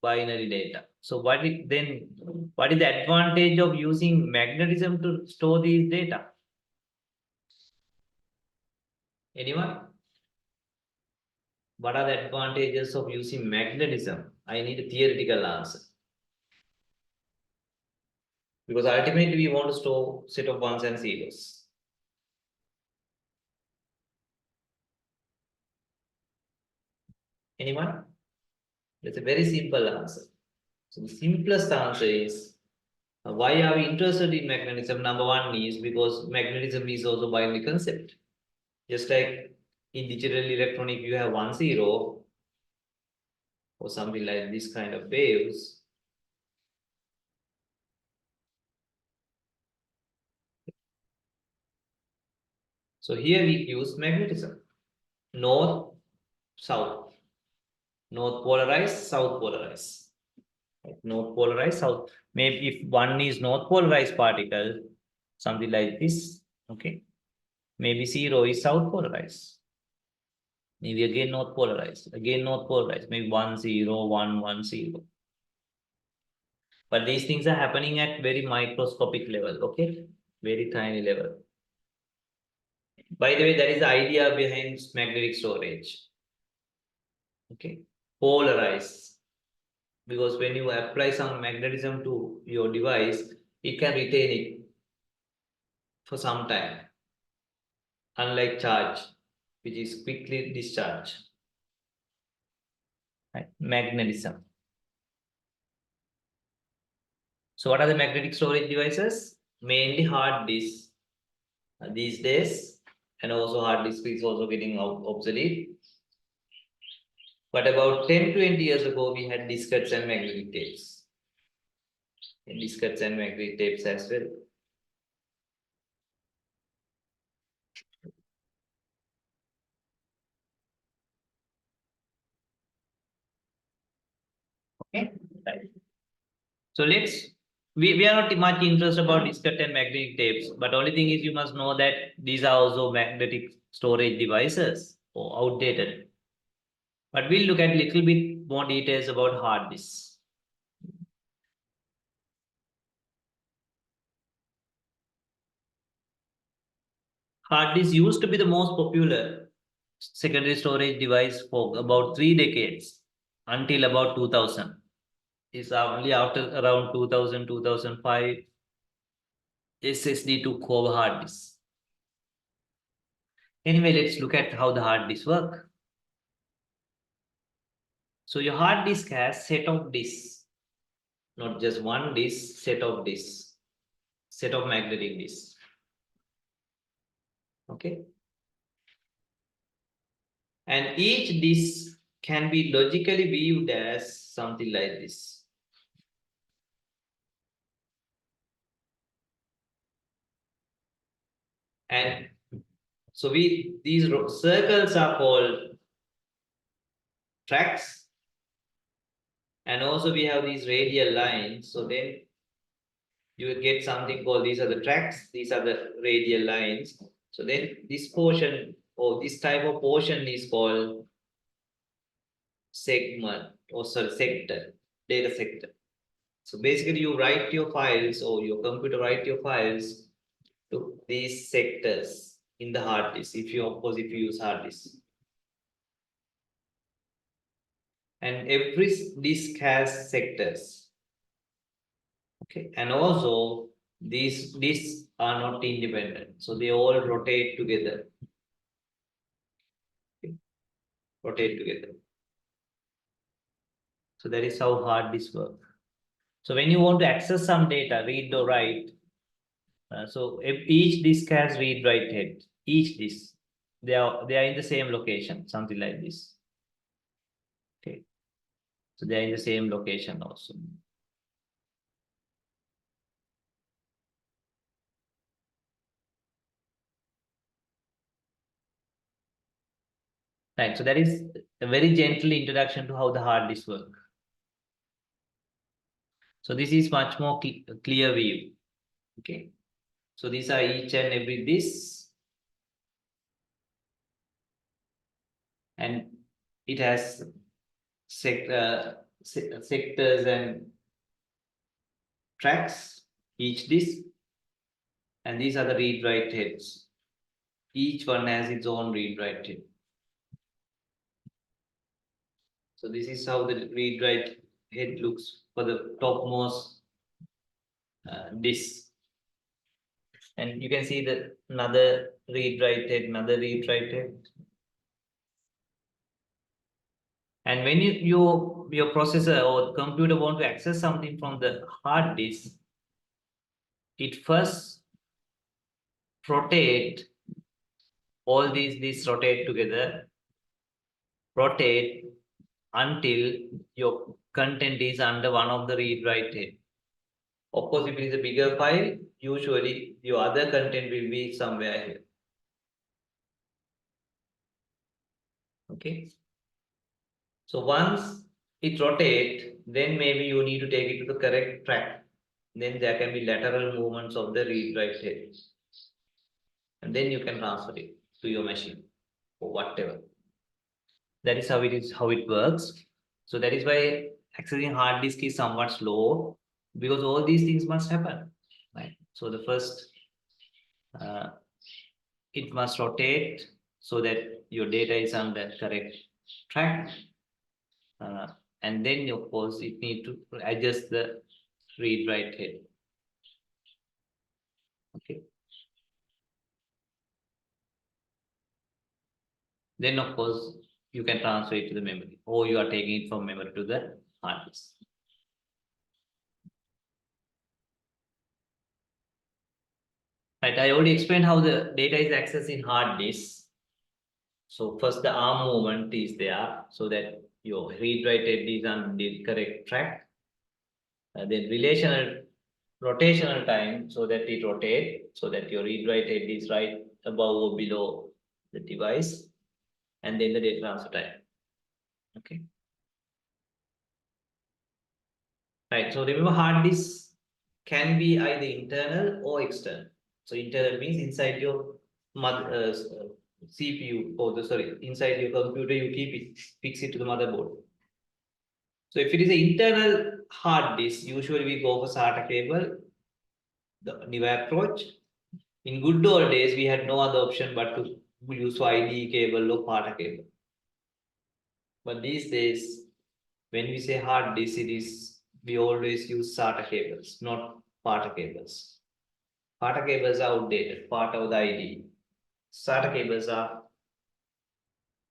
Binary data. So what is the advantage of using magnetism to store these data? Anyone? What are the advantages of using magnetism? I need a theoretical answer. Because ultimately we want to store set of ones and zeros. Anyone? That's a very simple answer. So the simplest answer is why are we interested in magnetism? Number one is because magnetism is also binary concept. Just like in digital electronic, you have 1 0 or something like this kind of waves. So here we use magnetism. North, south. North polarized, south polarized. North polarized, south. Maybe if one is north polarized particle, something like this, okay. Maybe zero is south polarized. Maybe again north polarized, again north polarized, maybe 1 0, 1 1 0. But these things are happening at very microscopic level, okay? Very tiny level. By the way, that is the idea behind magnetic storage. Okay, polarize. Because when you apply some magnetism to your device, it can retain it for some time. Unlike charge, which is quickly discharged. right? Magnetism. So what are the magnetic storage devices? Mainly hard disks these days, and also hard disk is also getting obsolete. But about 10 20 years ago, we had diskettes and magnetic tapes. And diskettes and magnetic tapes as well. Okay, right. So we are not much interested about diskette and magnetic tapes, but only thing is you must know that these are also magnetic storage devices or outdated. But we'll look at little bit more details about hard disks. Hard disk used to be the most popular secondary storage device for about 3 decades until about 2000. It's only after around 2000, 2005, SSD took over hard disk. Anyway, let's look at how the hard disk work. So your hard disk has set of disks, not just one disk, set of disks, set of magnetic disks. Okay. And each disk can be logically viewed as something like this. And so these circles are called tracks. And also we have these radial lines. So then you will get something called, these are the tracks, these are the radial lines. So then this portion or this type of portion is called segment or sorry, sector, data sector. So basically you write your files or your computer write your files to these sectors in the hard disk, if you of course if you use hard disk. And every disk has sectors. Okay, and also these disks are not independent, so they all rotate together. Okay. Rotate together. So that is how hard disks work. So when you want to access some data, read or write, so if each disk has read-write head. Each disk, they are in the same location, something like this. Okay, so they are in the same location also. Right, so that is a very gentle introduction to how the hard disk work. So this is much more clear view. Okay, so these are each and every disk, and it has sectors and tracks, each disk, and these are the read-write heads. Each one has its own read-write head. So this is how the read-write head looks for the topmost disk. And you can see the another read-write head, another read-write head. And when your processor or computer want to access something from the hard disk, it first rotate all these rotate together, rotate until your content is under one of the read-write head. Of course, if it is a bigger file, usually your other content will be somewhere here. Okay. So once it rotates, then maybe you need to take it to the correct track. Then there can be lateral movements of the read-write head. And then you can transfer it to your machine or whatever. That is how it works. So that is why accessing hard disk is somewhat slow, because all these things must happen. Right. So the first it must rotate so that your data is on the correct track. And then of course it need to adjust the read-write head. Okay. Then of course you can transfer it to the memory, or you are taking it from memory to the hard disk. Right, I already explained how the data is accessed in hard disk. So first the arm movement is there so that your read-write head is on the correct track. Then relational rotational time so that it rotates, so that your read-write head is right above or below the device, and then the data transfer time. Okay. Right. So remember, hard disk can be either internal or external. So internal means inside your CPU, or inside your computer, you keep it, fix it to the motherboard. So if it is an internal hard disk, usually we go for SATA cable, the new approach. In good old days, we had no other option but to use ID cable or SATA cable. But these days, when we say hard disk, we always use SATA cables, not SATA cables. SATA cables are outdated, part of the ID. SATA cables are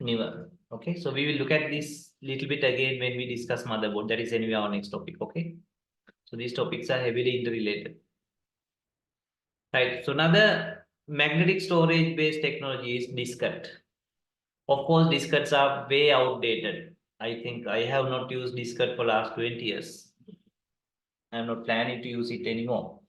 newer. Okay, so we will look at this little bit again when we discuss motherboard. That is anyway our next topic. Okay, so these topics are heavily interrelated. Right. So another magnetic storage based technology is diskette. Of course, diskettes are way outdated. I think I have not used diskette for last 20 years. I'm not planning to use it anymore.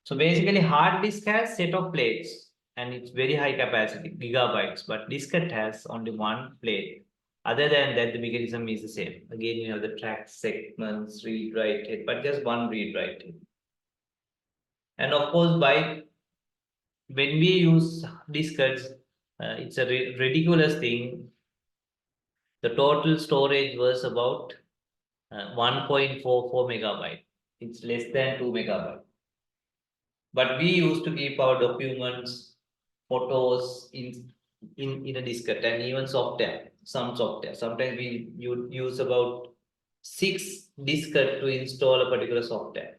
So basically, hard disk has set of plates and it's very high capacity, gigabytes, but diskette has only one plate. Other than that, the mechanism is the same. Again, you have the track segments, read write it, but just one read write it. And of course, by when we use diskettes, it's a ridiculous thing. The total storage was about 1.44 megabyte. It's less than 2 megabyte. But we used to keep our documents, photos in a diskette, and even software, some software. Sometimes we use about 6 diskette to install a particular software.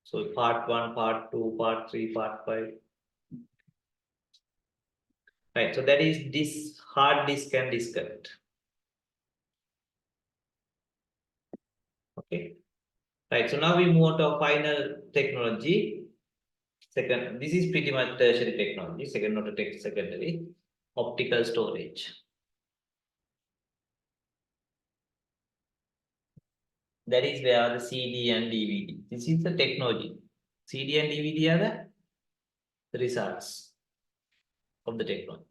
So part 1, part 2, part 3, part 5. Right, so that is this hard disk and diskette. Okay. Right, so now we move on to our final technology. Second, this is pretty much tertiary technology, second not a secondary, optical storage. That is where the CD and DVD. This is the technology. CD and DVD are the results of the technology.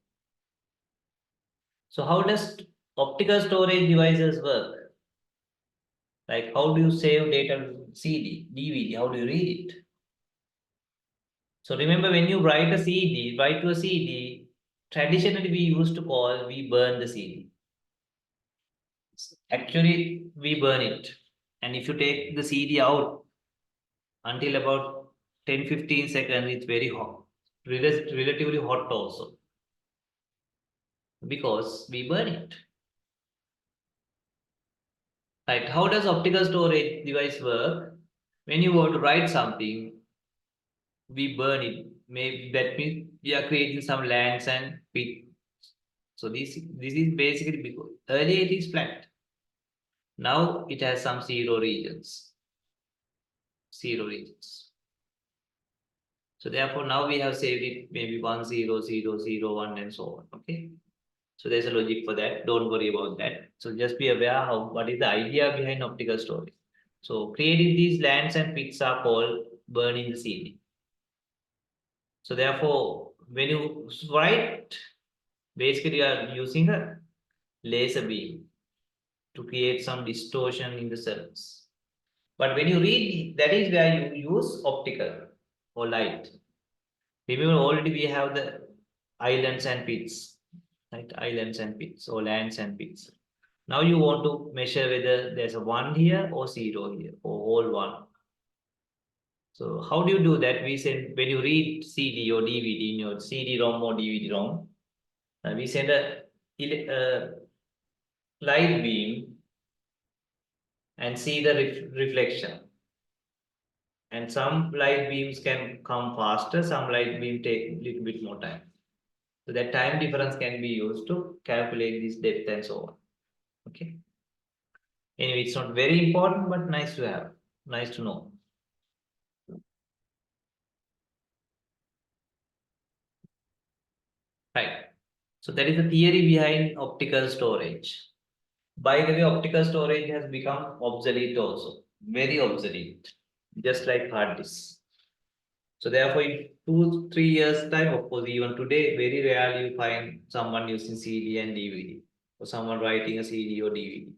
So how does optical storage devices work? Like how do you save data CD, DVD? How do you read it? So remember, when you write to a CD, traditionally we burn the CD. Actually, we burn it. And if you take the CD out until about 10-15 seconds, it's very hot, relatively hot also, because we burn it. Right? How does optical storage device work? When you want to write something, we burn it. Maybe that means we are creating some lands and pit. So this is basically because earlier it is flat. Now it has some zero regions. Zero regions. So therefore now we have saved it maybe 1 0 0 0 1 and so on. Okay. So there's a logic for that. Don't worry about that. So just be aware what is the idea behind optical storage. So creating these lands and pits are called burning the CD. So therefore, when you write, basically you are using a laser beam to create some distortion in the surface. But when you read, that is where you use optical or light. Remember, already we have the islands and pits, right? Islands and pits, or lands and pits. Now you want to measure whether there's a 1 here or 0 here, or all 1. So how do you do that? We send, when you read CD or DVD in your CD-ROM or DVD-ROM, we send a light beam and see the reflection. And some light beams can come faster, some light beam take a little bit more time. So that time difference can be used to calculate this depth and so on. Okay. Anyway, it's not very important, but nice to have, nice to know. Right. So that is the theory behind optical storage. By the way, optical storage has become obsolete also, very obsolete, just like hard disks. So therefore, in 2-3 years time, of course, even today, very rarely you find someone using CD and DVD, or someone writing a CD or DVD.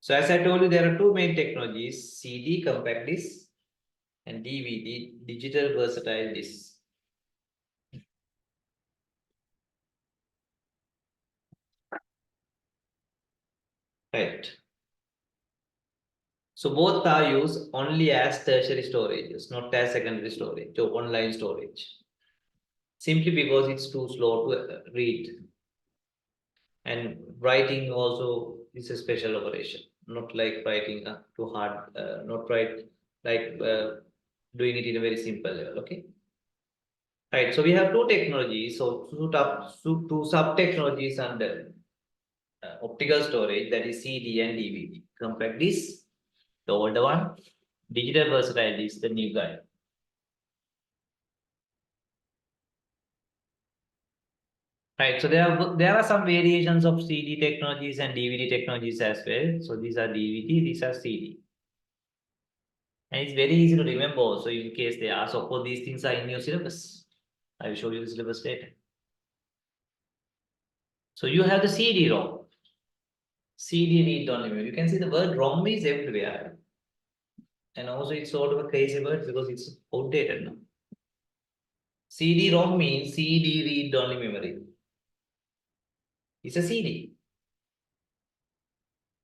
So as I told you, there are two main technologies: CD, compact disc, and DVD, digital versatile disc. Right. So both are used only as tertiary storages, not as secondary storage or online storage. Simply because it's too slow to read. And writing also is a special operation, not like writing too hard, not write like doing it in a very simple level. Okay. Right. So we have two technologies. So two sub technologies under optical storage, that is CD and DVD. Compact disc, the older one. Digital versatile disc, the new guy. Right. So there are some variations of CD technologies and DVD technologies as well. So these are DVD, these are CD. And it's very easy to remember also in case they ask, of course, these things are in your syllabus. I will show you the syllabus later. So you have the CD-ROM. CD read-only memory. You can see the word ROM is everywhere. And also it's sort of a crazy word because it's outdated now. CD-ROM means CD read-only memory. It's a CD.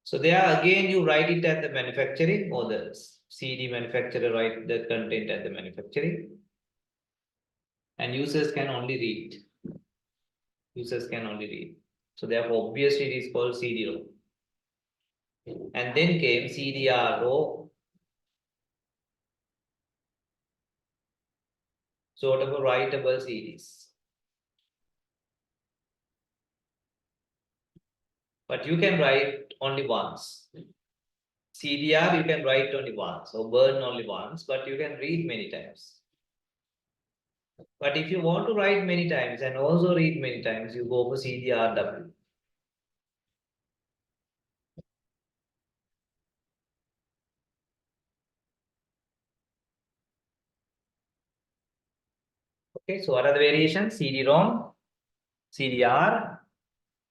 So there again you write it at the manufacturing, or the CD manufacturer write the content at the manufacturing. And users can only read. Users can only read. So therefore obviously it is called CD-ROM. And then came CDRO, sort of a writable series. But you can write only once. CDR you can write only once, or burn only once, but you can read many times. But if you want to write many times and also read many times, you go for CDRW. Okay, so what are the variations? CD-ROM, CDR,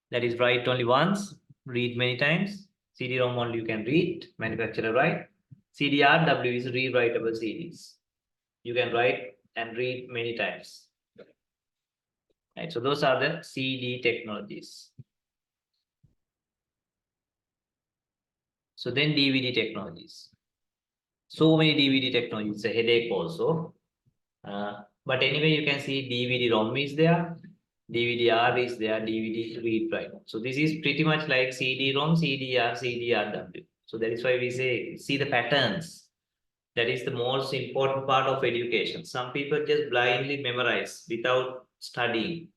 that is write only once, read many times. CD-ROM only you can read, manufacturer write. CDRW is rewritable series. You can write and read many times. Right, so those are the CD technologies. So then DVD technologies. So many DVD technologies, a headache also. But anyway, you can see DVD-ROM is there, DVD-R is there, DVD read write. So this is pretty much like CD-ROM, CDR, CDRW. So that is why we say, see the patterns. That is the most important part of education. Some people just blindly memorize without studying.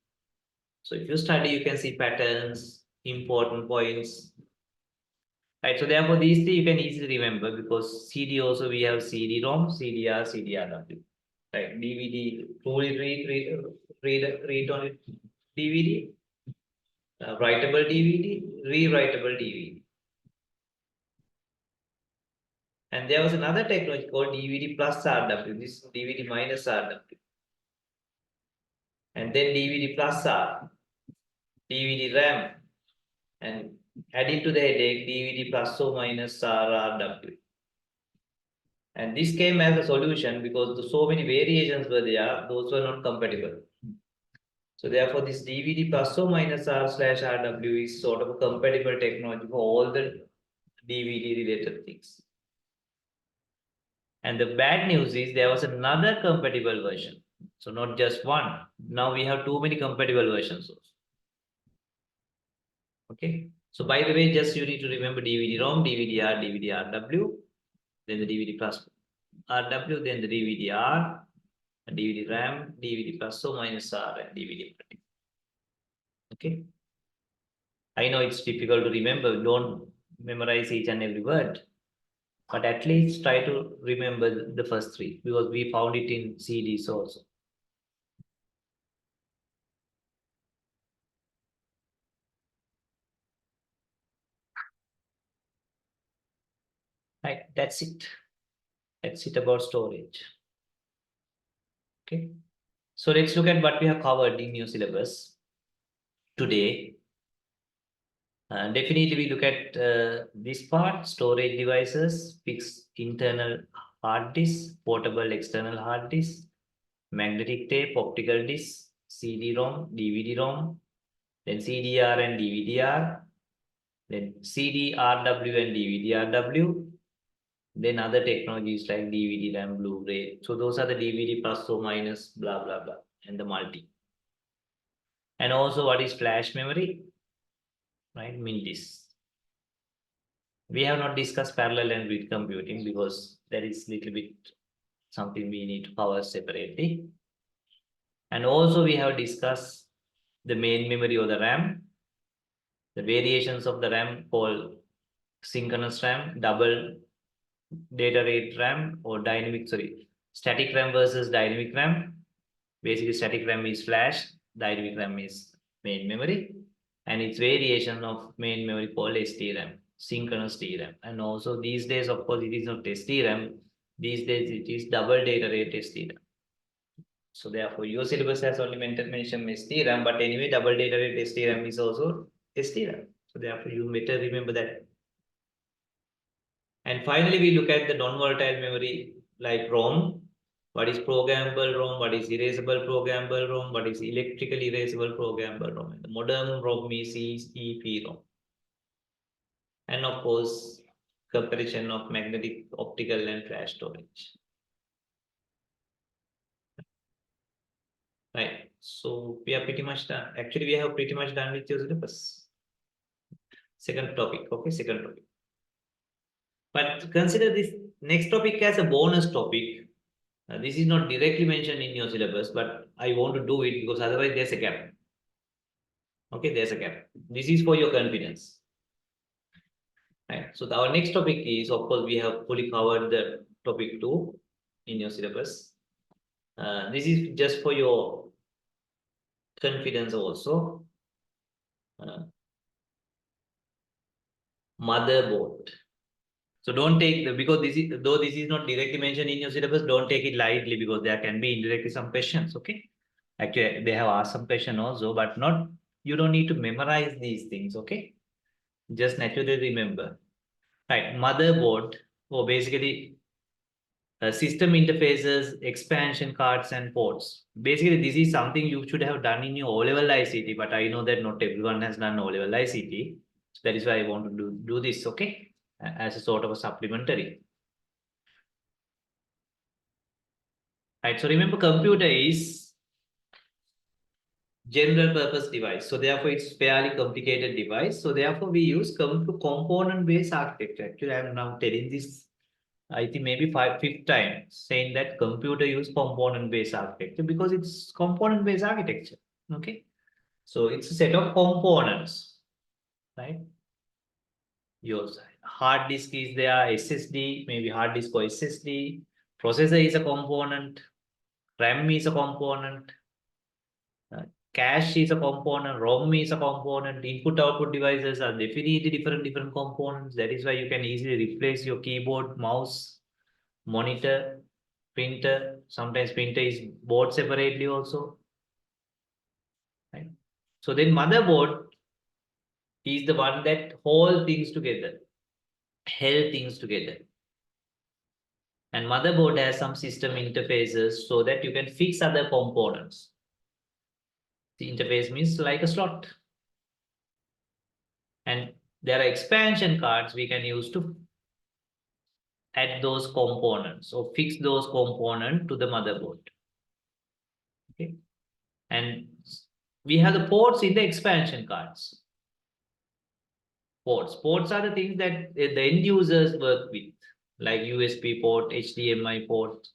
So if you study, you can see patterns, important points. Right. So therefore, these three you can easily remember, because CD also we have CD-ROM, CDR, CDRW. Right. DVD, truly read on DVD, writable DVD, rewritable DVD. And there was another technology called DVD plus RW. This is DVD minus RW. And then DVD plus R, DVD RAM, and adding to the headache, DVD plus or minus RRW. And this came as a solution because so many variations were there, those were not compatible. So therefore, this DVD plus or minus R/RW is sort of a compatible technology for all the DVD related things. And the bad news is there was another compatible version. So not just one. Now we have too many compatible versions also. Okay. So by the way, just you need to remember DVD-ROM, DVD-R, DVD-RW, then the DVD plus RW, then the DVD-R, DVD RAM, DVD plus or minus R, and DVD printing. Okay. I know it's difficult to remember. Don't memorize each and every word, but at least try to remember the first three because we found it in CDs also. Right, that's it. That's it about storage. Okay. So let's look at what we have covered in your syllabus today. Definitely we look at this part, storage devices, fixed internal hard disk, portable external hard disk, magnetic tape, optical disc, CD-ROM, DVD-ROM, then CDR and DVD-R, then CD-RW and DVD-RW, then other technologies like DVD, RAM, Blu-ray. So those are the DVD plus or minus, blah, blah, blah, and the multi. And also what is flash memory, right? Min disk. We have not discussed parallel and grid computing because that is little bit something we need to cover separately. And also we have discussed the main memory or the RAM, the variations of the RAM called synchronous RAM, double data rate RAM or static RAM versus dynamic RAM. Basically, static RAM is flash, dynamic RAM is main memory, and its variation of main memory called SDRAM, synchronous DRAM. And also these days, of course, it is not SDRAM. These days, it is double data rate SDRAM. So therefore, your syllabus has only mentioned SDRAM, but anyway, double data rate SDRAM is also SDRAM. So therefore, you better remember that. And finally, we look at the non-volatile memory like ROM. What is programmable ROM? What is erasable programmable ROM? What is electrical erasable programmable ROM? The modern ROM is EEPROM. And of course, comparison of magnetic, optical, and flash storage. Right. So we are pretty much done. Actually, we have pretty much done with your syllabus. Second topic. Okay, second topic. But consider this next topic as a bonus topic. This is not directly mentioned in your syllabus, but I want to do it because otherwise there's a gap. Okay, there's a gap. This is for your confidence. Right. So our next topic is, of course, we have fully covered the topic 2 in your syllabus. This is just for your confidence also. Motherboard. So don't take because this is though this is not directly mentioned in your syllabus, don't take it lightly because there can be indirectly some questions. Okay. Actually, they have asked some question also, but not you don't need to memorize these things. Okay. Just naturally remember. Right. Motherboard, or basically system interfaces, expansion cards, and ports. Basically, this is something you should have done in your O-level ICT, but I know that not everyone has done O-level ICT. So that is why I want to do this, okay? As a sort of a supplementary. Right, so remember computer is general purpose device. So therefore, it's fairly complicated device. So therefore, we use component-based architecture. Actually, I'm now telling this I think maybe fifth time saying that computer use component-based architecture because it's component-based architecture. Okay. So it's a set of components, right? Your hard disk is there, SSD, maybe hard disk or SSD. Processor is a component, RAM is a component, uh, cache is a component, ROM is a component, input-output devices are definitely different components. That is why you can easily replace your keyboard, mouse, monitor, printer. Sometimes printer is bought separately also. Right? So then motherboard is the one that hold things together, held things together. And motherboard has some system interfaces so that you can fix other components. The interface means like a slot. And there are expansion cards we can use to add those components or fix those components to the motherboard. Okay. And we have the ports in the expansion cards. Ports. Ports are the things that the end users work with, like USB port, HDMI port,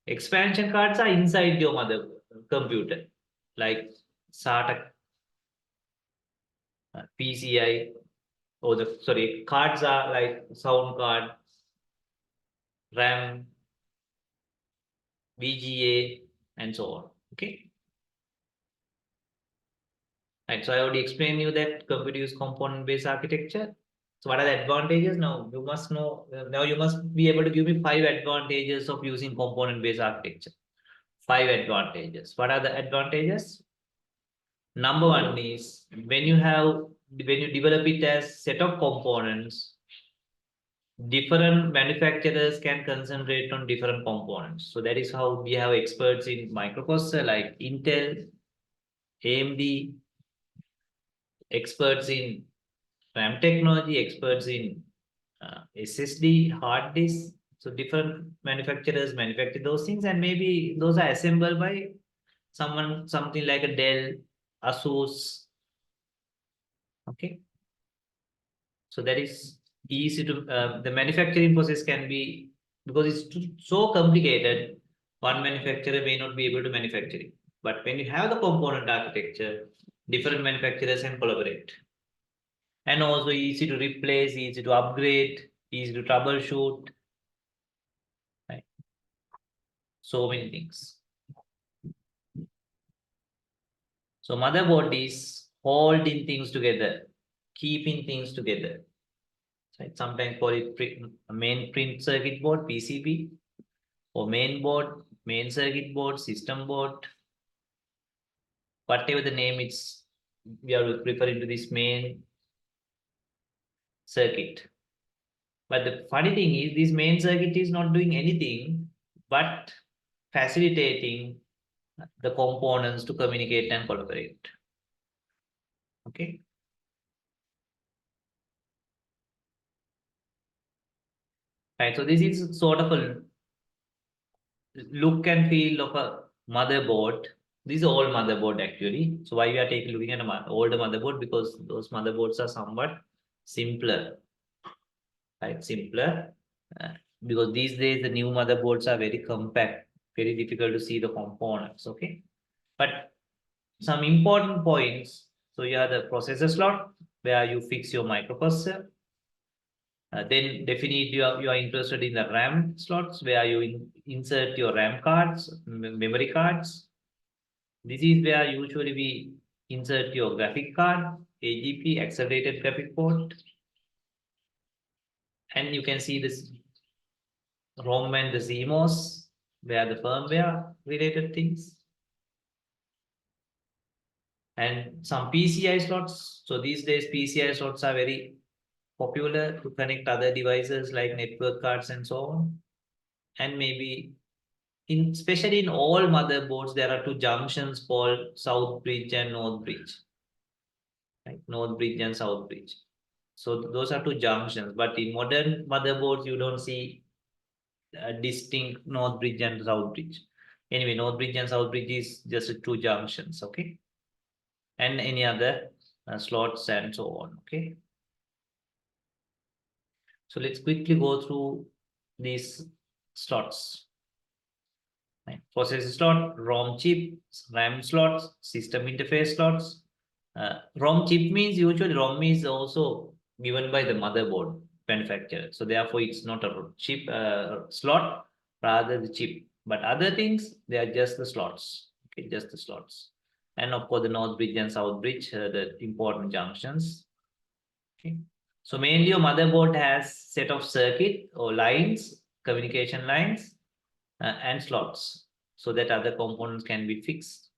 Expansion cards are inside your mother computer, like SATA, PCI, or the sorry, cards are like sound card, RAM, VGA, and so on. Okay. Right. So I already explained you that computer use component-based architecture. So what are the advantages? Now you must know. Now you must be able to give me 5 advantages of using component-based architecture. 5 advantages. What are the advantages? Number one is when you develop it as set of components, different manufacturers can concentrate on different components. So that is how we have experts in microprocessor like Intel, AMD, experts in RAM technology, experts in SSD, hard disk. So different manufacturers manufacture those things, and maybe those are assembled by someone, something like a Dell, Asus. Okay, so that is easy to the manufacturing process can be, because it's so complicated. One manufacturer may not be able to manufacture it, but when you have the component architecture, different manufacturers can collaborate, and also easy to replace, easy to upgrade, easy to troubleshoot, right? So many things. So motherboard is holding things together, keeping things together. Right? Sometimes call it main print circuit board, PCB, or main board, main circuit board, system board, whatever the name it's, we are referring to this main circuit. But the funny thing is, this main circuit is not doing anything but facilitating the components to communicate and collaborate. Okay. Right. So this is sort of a look and feel of a motherboard. This is old motherboard actually. So why we are looking at a older motherboard? Because those motherboards are somewhat simpler, right? Simpler. Uh, because these days the new motherboards are very compact, very difficult to see the components. Okay. But some important points. So you have the processor slot where you fix your microprocessor. Then definitely you are interested in the RAM slots where you insert your RAM cards, memory cards. This is where usually we insert your graphic card, AGP, accelerated graphic port. And you can see this ROM and the CMOS, where the firmware related things. And some PCI slots. So these days PCI slots are very popular to connect other devices like network cards and so on. And maybe especially in all motherboards, there are two junctions called South Bridge and North Bridge, right? North Bridge and South Bridge. So those are two junctions. But in modern motherboards, you don't see a distinct North Bridge and South Bridge. Anyway, North Bridge and South Bridge is just two junctions, okay? And any other slots and so on, okay? So let's quickly go through these slots. Right. Processor slot, ROM chip, RAM slots, system interface slots. ROM chip means usually ROM is also given by the motherboard manufacturer. So therefore, it's not a chip slot, rather the chip. But other things, they are just the slots. Okay, just the slots. And of course, the North Bridge and South Bridge, the important junctions. Okay. So mainly your motherboard has set of circuit or lines, communication lines, and slots so that other components can be fixed.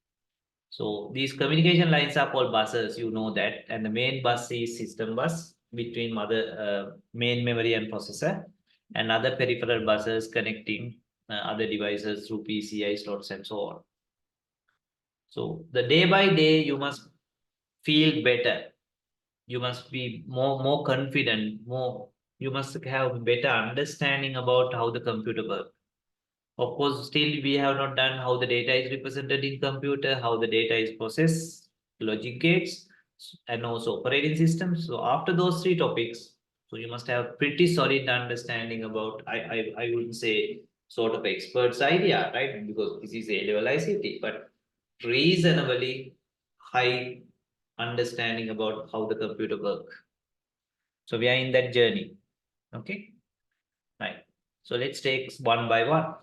So these communication lines are called buses, you know that, and the main bus is system bus between main memory and processor, and other peripheral buses connecting other devices through PCI slots and so on. So the day by day you must feel better. You must be more confident, more you must have better understanding about how the computer works. Of course, still we have not done how the data is represented in computer, how the data is processed, logic gates, and also operating systems. So after those three topics, so you must have pretty solid understanding about, I wouldn't say sort of expert's idea, right? Because this is A-level ICT, but reasonably high understanding about how the computer work. So we are in that journey. Okay, right. So let's take one by one.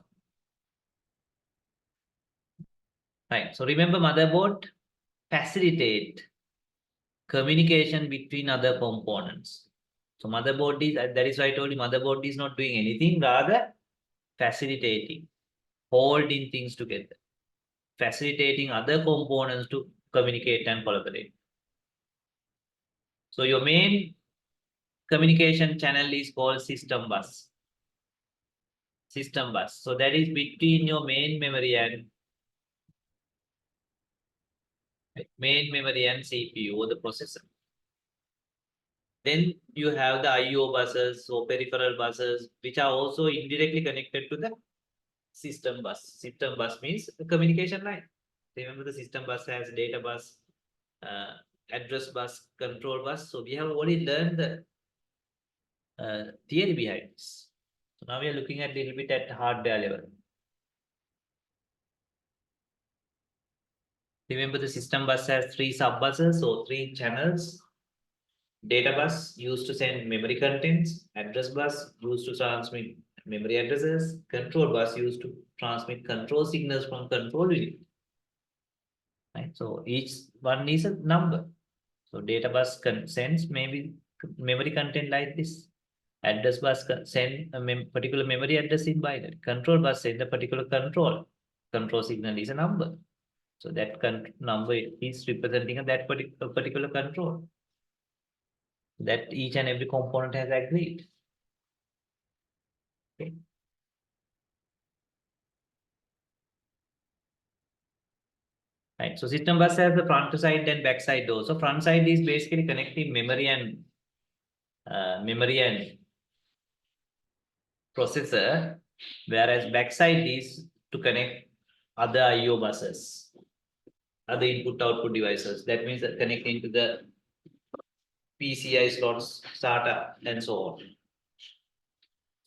Right. So remember, motherboard facilitate communication between other components. So motherboard is, that is why I told you, motherboard is not doing anything, rather facilitating, holding things together, facilitating other components to communicate and collaborate. So your main communication channel is called system bus. System bus. So that is between your main memory and CPU or the processor. Then you have the I/O buses or peripheral buses, which are also indirectly connected to the system bus. System bus means the communication line. Remember, the system bus has data bus, address bus, control bus. So we have already learned the theory behind this. So now we are looking at a little bit at hardware level. Remember, the system bus has 3 sub buses or 3 channels. Data bus used to send memory contents, address bus used to transmit memory addresses, control bus used to transmit control signals from control unit. Right? So each one is a number. So data bus sends maybe memory content like this. Address bus send a particular memory address in binary. Control bus send a particular control. Control signal is a number. So that number is representing that particular control that each and every component has agreed. Okay. Right. So system bus has the front side and back side door. So front side is basically connecting memory and processor, whereas back side is to connect other I/O buses, other input-output devices. That means that connecting to the PCI slots, SATA, and so on.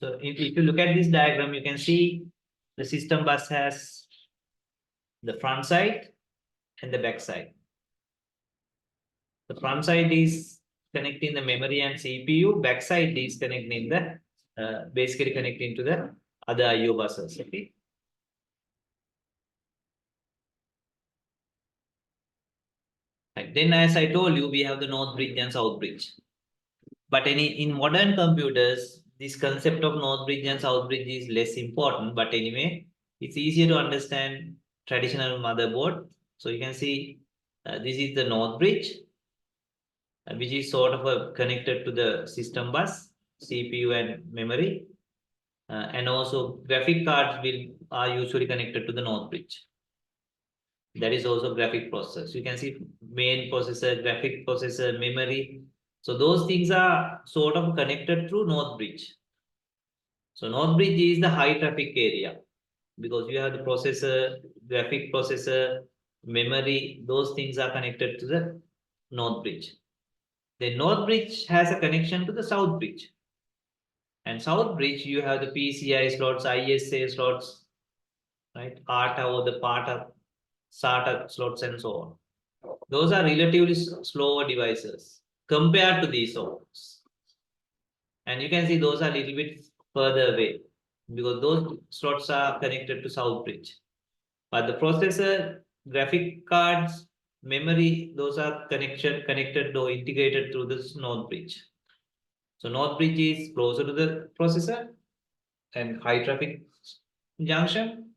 So if you look at this diagram, you can see the system bus has the front side and the back side. The front side is connecting the memory and CPU. Back side is connecting the basically connecting to the other I/O buses. Okay. Right. Then, as I told you, we have the north bridge and south bridge. But in modern computers, this concept of north bridge and south bridge is less important. But anyway, it's easier to understand traditional motherboard. So you can see this is the north bridge, which is sort of connected to the system bus, CPU and memory. And also graphic cards are usually connected to the north bridge. That is also graphic processor. You can see main processor, graphic processor, memory. So those things are sort of connected through north bridge. So north bridge is the high traffic area because you have the processor, graphic processor, memory. Those things are connected to the north bridge. The north bridge has a connection to the south bridge. And south bridge, you have the PCI slots, ISA slots, right? ATA or the PATA, SATA slots, and so on. Those are relatively slower devices compared to these ones. And you can see those are a little bit further away because those slots are connected to south bridge. But the processor, graphic cards, memory, those are connected or integrated through this north bridge. So north bridge is closer to the processor and high traffic junction.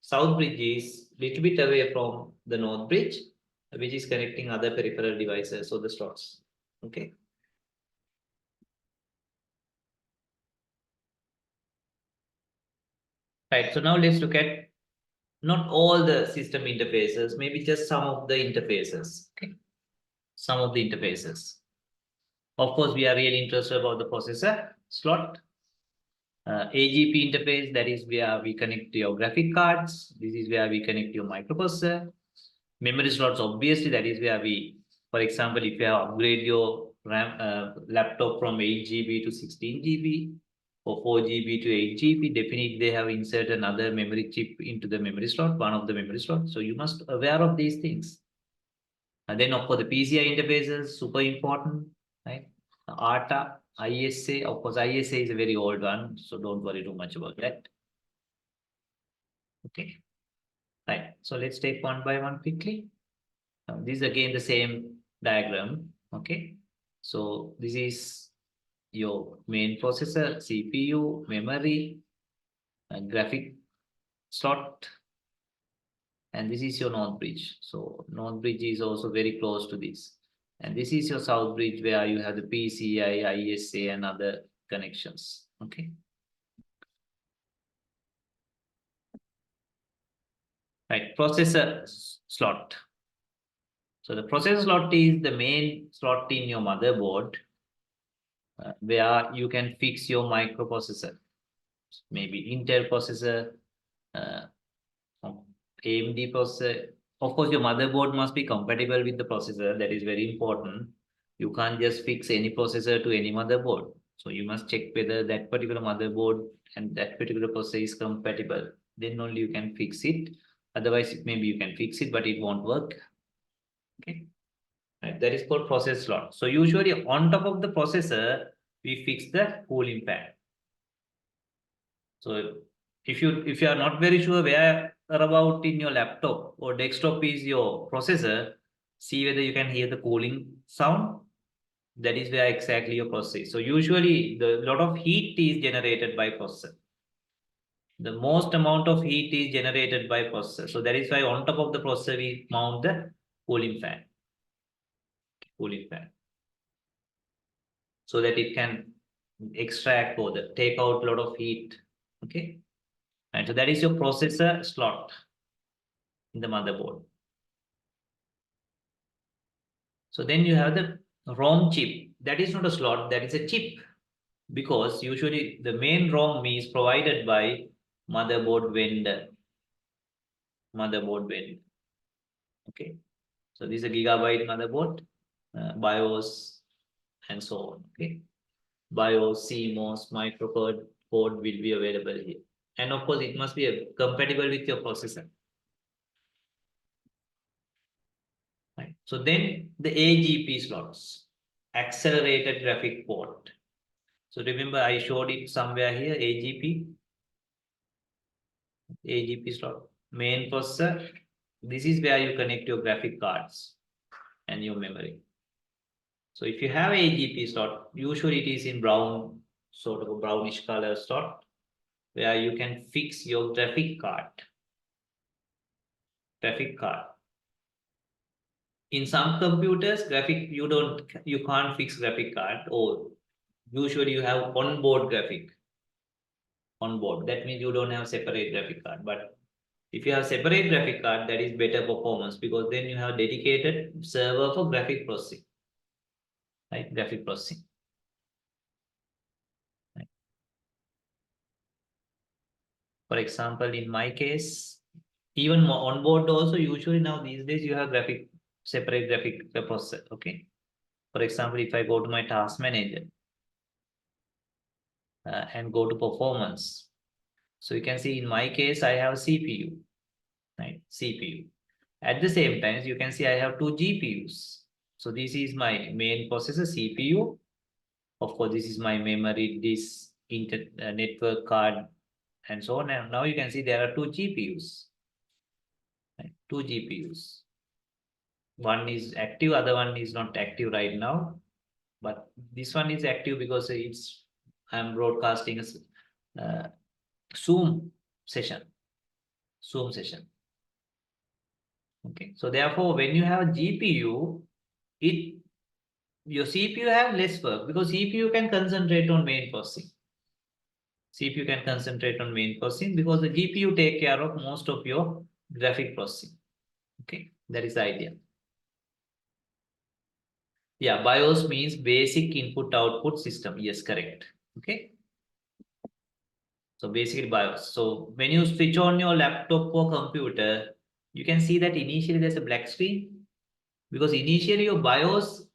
South bridge is little bit away from the north bridge, which is connecting other peripheral devices or the slots. Okay. Right. So now let's look at not all the system interfaces, maybe just some of the interfaces. Okay. Some of the interfaces. Of course, we are really interested about the processor slot. AGP interface, that is where we connect your graphic cards. This is where we connect your microprocessor. Memory slots, obviously, that is where we, for example, if you upgrade your RAM laptop from 8 GB to 16 GB, or 4 GB to 8 GB, definitely they have inserted another memory chip into the memory slot, one of the memory slot. So you must aware of these things. And then of course the PCI interfaces, super important, right? ATA, ISA, of course ISA is a very old one, so don't worry too much about that. Okay, right. So let's take one by one quickly. This is again the same diagram. Okay, so this is your main processor, CPU, memory, graphic slot, and this is your north bridge. So north bridge is also very close to this. And this is your south bridge where you have the PCI, ISA, and other connections. Okay. Right. Processor slot. So the processor slot is the main slot in your motherboard where you can fix your microprocessor. Maybe Intel processor, uh, AMD processor. Of course, your motherboard must be compatible with the processor. That is very important. You can't just fix any processor to any motherboard. So you must check whether that particular motherboard and that particular processor is compatible. Then only you can fix it. Otherwise, maybe you can fix it, but it won't work. Okay. Right. That is called process slot. So usually on top of the processor, we fix the cooling fan. So if you are not very sure where about in your laptop or desktop is your processor, see whether you can hear the cooling sound. That is where exactly your process. So usually the lot of heat is generated by processor. The most amount of heat is generated by processor. So that is why on top of the processor we mount the cooling fan. Cooling fan. So that it can extract or take out a lot of heat. Okay. And so that is your processor slot in the motherboard. So then you have the ROM chip. That is not a slot, that is a chip. Because usually the main ROM is provided by motherboard vendor. Motherboard vendor. Okay. So this is a gigabyte motherboard, BIOS, and so on. Okay. BIOS, CMOS, microcode code will be available here. And of course, it must be compatible with your processor. Right. So then the AGP slots, accelerated graphic port. So remember I showed it somewhere here, AGP slot, main processor. This is where you connect your graphic cards and your memory. So if you have AGP slot, usually it is in brown, sort of a brownish color slot, where you can fix your graphic card. Graphic card. In some computers, you can't fix graphic card, or usually you have onboard graphic on board. That means you don't have separate graphic card. But if you have separate graphic card, that is better performance because then you have dedicated server for graphic processing. Right? Graphic processing. Right? For example, in my case, even on board also, usually now these days you have separate graphic processor. Okay. For example, if I go to my task manager and go to performance. So you can see in my case, I have CPU, right? CPU. At the same time, you can see I have two GPUs. So this is my main processor CPU. Of course, this is my memory, this network card, and so on. And now you can see there are two GPUs. Right? Two GPUs. One is active, other one is not active right now. But this one is active because I'm broadcasting a Zoom session. Zoom session. Okay. So therefore, when you have a GPU, your CPU have less work because CPU can concentrate on main processing. CPU can concentrate on main processing because the GPU take care of most of your graphic processing. Okay, that is the idea. Yeah, BIOS means basic input output system. Yes, correct. Okay. So basically BIOS. So when you switch on your laptop or computer, you can see that initially there's a black screen because initially your BIOS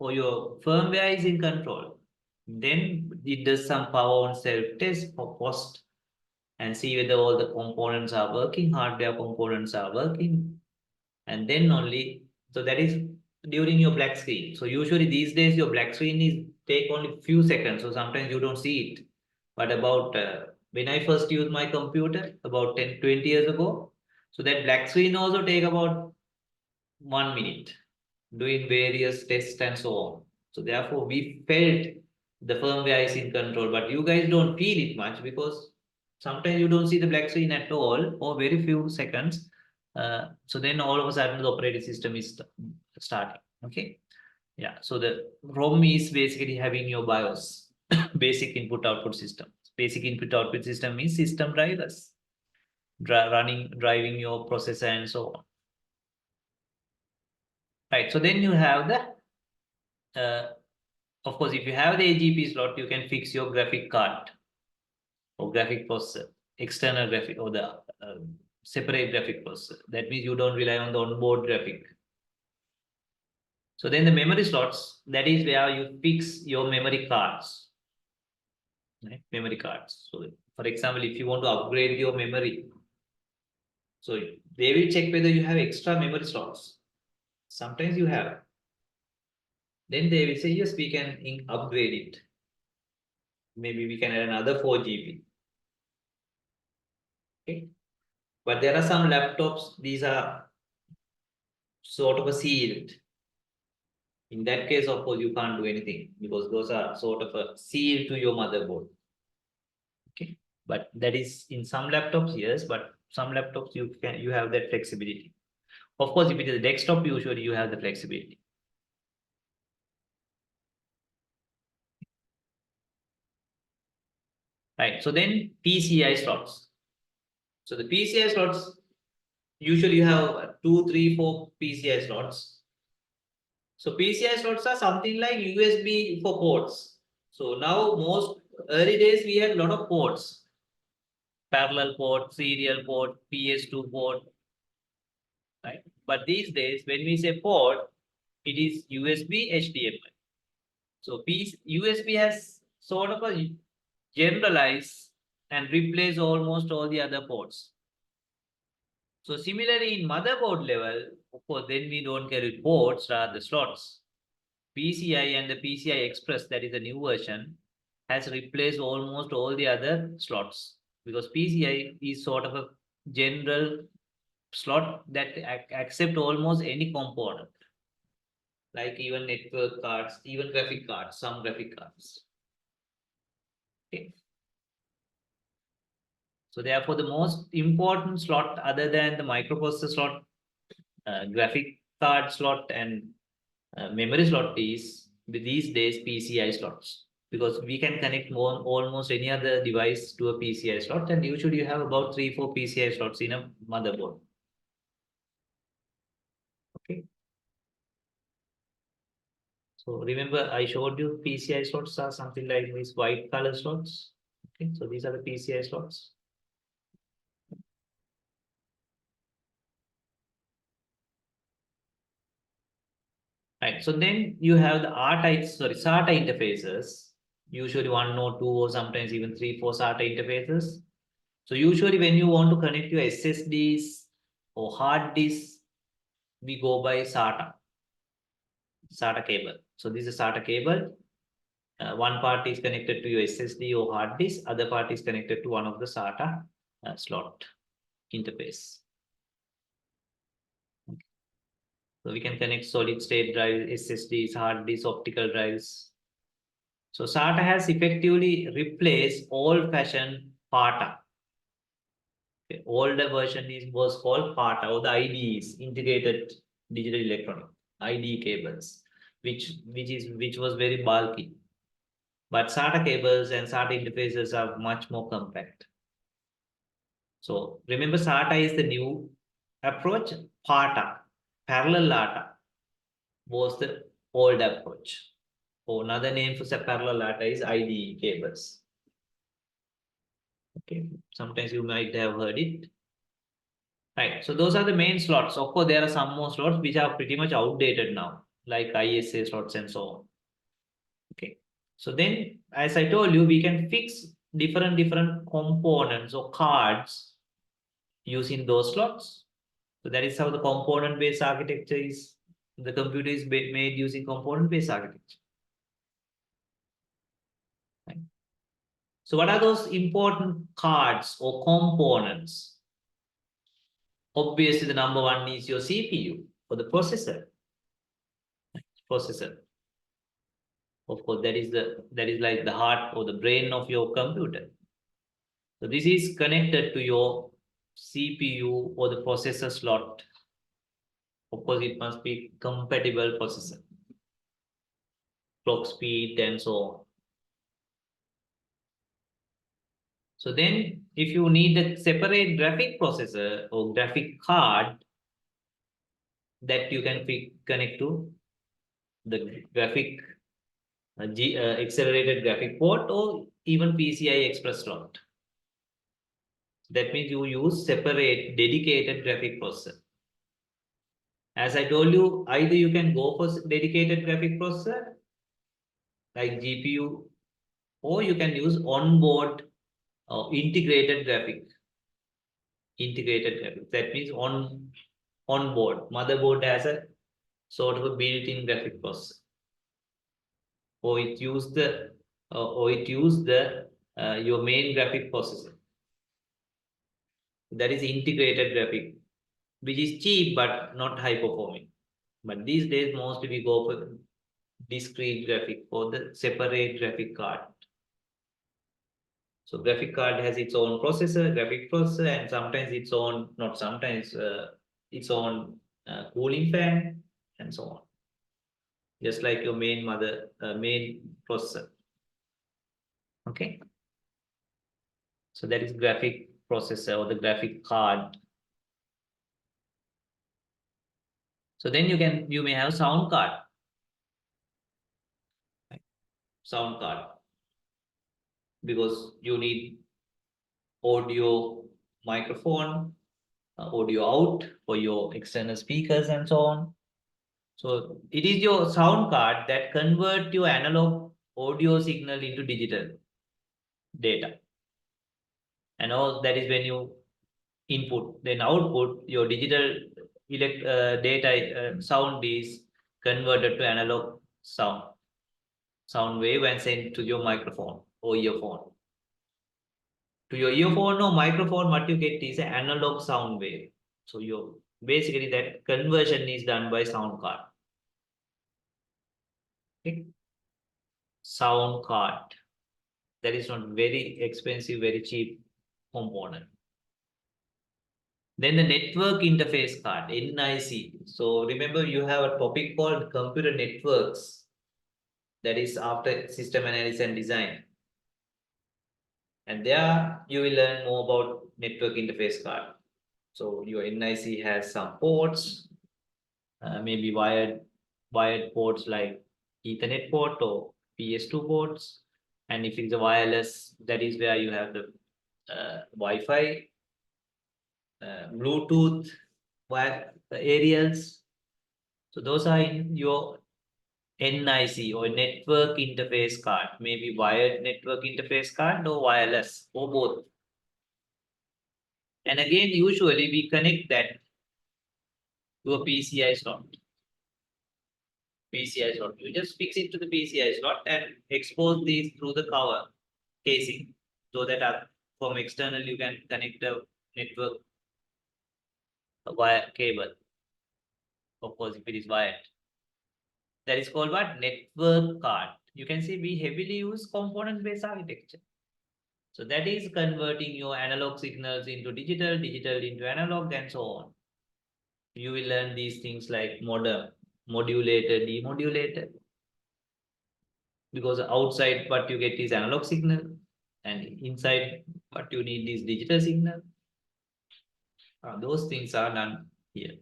or your firmware is in control. Then it does some power on self-test for post and see whether all the components are working, hardware components are working, and then only, so that is during your black screen. So usually these days your black screen is take only few seconds, so sometimes you don't see it. But about when I first used my computer about 10-20 years ago, so that black screen also take about 1 minute doing various tests and so on. So therefore, we felt the firmware is in control, but you guys don't feel it much because sometimes you don't see the black screen at all or very few seconds. So then all of a sudden the operating system is starting. Okay. Yeah. So the ROM is basically having your BIOS, basic input output system. Basic input output system means system drivers, driving your processor and so on. Right. So then you have of course, if you have the AGP slot, you can fix your graphic card or graphic processor, external graphic or the separate graphic processor. That means you don't rely on the onboard graphic. So then the memory slots, that is where you fix your memory cards. Right? Memory cards. So for example, if you want to upgrade your memory, so they will check whether you have extra memory slots. Sometimes you have. Then they will say, yes, we can upgrade it. Maybe we can add another 4 GB. Okay. But there are some laptops, these are sort of a sealed. In that case, of course, you can't do anything because those are sort of a seal to your motherboard. Okay. But that is in some laptops, yes, but some laptops you have that flexibility. Of course, if it is a desktop, usually you have the flexibility. Right. So then PCI slots. So the PCI slots, usually you have 2, 3, 4 PCI slots. So PCI slots are something like USB for ports. So now most early days we had a lot of ports, parallel port, serial port, PS2 port, right? But these days when we say port, it is USB, HDMI. So USB has sort of a generalized and replace almost all the other ports. So similarly in motherboard level, of course, then we don't carry ports, rather slots. PCI and the PCI Express, that is the new version, has replaced almost all the other slots because PCI is sort of a general slot that accept almost any component, like even network cards, even graphic cards, some graphic cards. Okay. So therefore, the most important slot other than the microprocessor slot, graphic card slot, and memory slot is these days PCI slots because we can connect almost any other device to a PCI slot, and usually you have about 3-4 PCI slots in a motherboard. Okay. So remember, I showed you PCI slots are something like these white color slots. Okay, so these are the PCI slots. Right. So then you have the SATA interfaces, usually 1 or 2 or sometimes even 3-4 SATA interfaces. So usually when you want to connect your SSDs or hard disks, we go by SATA cable. So this is SATA cable. One part is connected to your SSD or hard disk, other part is connected to one of the SATA slot interface. So we can connect solid state drive, SSDs, hard disks, optical drives. So SATA has effectively replaced old-fashioned PATA. Okay. Older version was called PATA or the IDEs, integrated digital electronic IDE cables, which was very bulky. But SATA cables and SATA interfaces are much more compact. So remember, SATA is the new approach. PATA, parallel LATA, was the old approach. Or another name for parallel LATA is IDE cables. Okay, sometimes you might have heard it. Right, so those are the main slots. Of course, there are some more slots which are pretty much outdated now, like ISA slots and so on. Okay. So then, as I told you, we can fix different components or cards using those slots. So that is how the component-based architecture is. The computer is made using component-based architecture. Right? So what are those important cards or components? Obviously, the number one is your CPU or the processor. Processor. Of course, that is like the heart or the brain of your computer. So this is connected to your CPU or the processor slot. Of course, it must be compatible processor, clock speed, and so on. So then, if you need a separate graphic processor or graphic card that you can connect to the graphic accelerated graphic port or even PCI Express slot. That means you use separate dedicated graphic processor. As I told you, either you can go for dedicated graphic processor like GPU, or you can use onboard integrated graphic. Integrated graphic. That means on board. Motherboard has a sort of a built-in graphic processor. Or it use the your main graphic processor. That is integrated graphic, which is cheap but not high performing. But these days, mostly we go for discrete graphic or the separate graphic card. So graphic card has its own processor, graphic processor, and sometimes its own, not sometimes, its own cooling fan, and so on. Just like your main processor. Okay. So that is graphic processor or the graphic card. So then you may have sound card. Sound card. Because you need audio microphone, audio out for your external speakers and so on. So it is your sound card that convert your analog audio signal into digital data. And all that is when you input, then output, your digital data sound is converted to analog sound wave and sent to your microphone or earphone. To your earphone or microphone, what you get is an analog sound wave. So you basically that conversion is done by sound card. Okay. Sound card. That is not very expensive, very cheap component. Then the network interface card, NIC. So remember, you have a topic called computer networks. That is after system analysis and design. And there you will learn more about network interface card. So your NIC has some ports, maybe wired ports like Ethernet port or PS2 ports. And if it's a wireless, that is where you have the Wi-Fi, Bluetooth aerials. So those are in your NIC or network interface card, maybe wired network interface card or wireless or both. And again, usually we connect that to a PCI slot. PCI slot. You just fix it to the PCI slot and expose these through the cover casing so that from external you can connect the network wire cable. Of course, if it is wired. That is called what? Network card. You can see we heavily use component-based architecture. So that is converting your analog signals into digital, digital into analog, and so on. You will learn these things like modem, modulator, demodulator. Because outside what you get is analog signal, and inside what you need is digital signal. Those things are done here.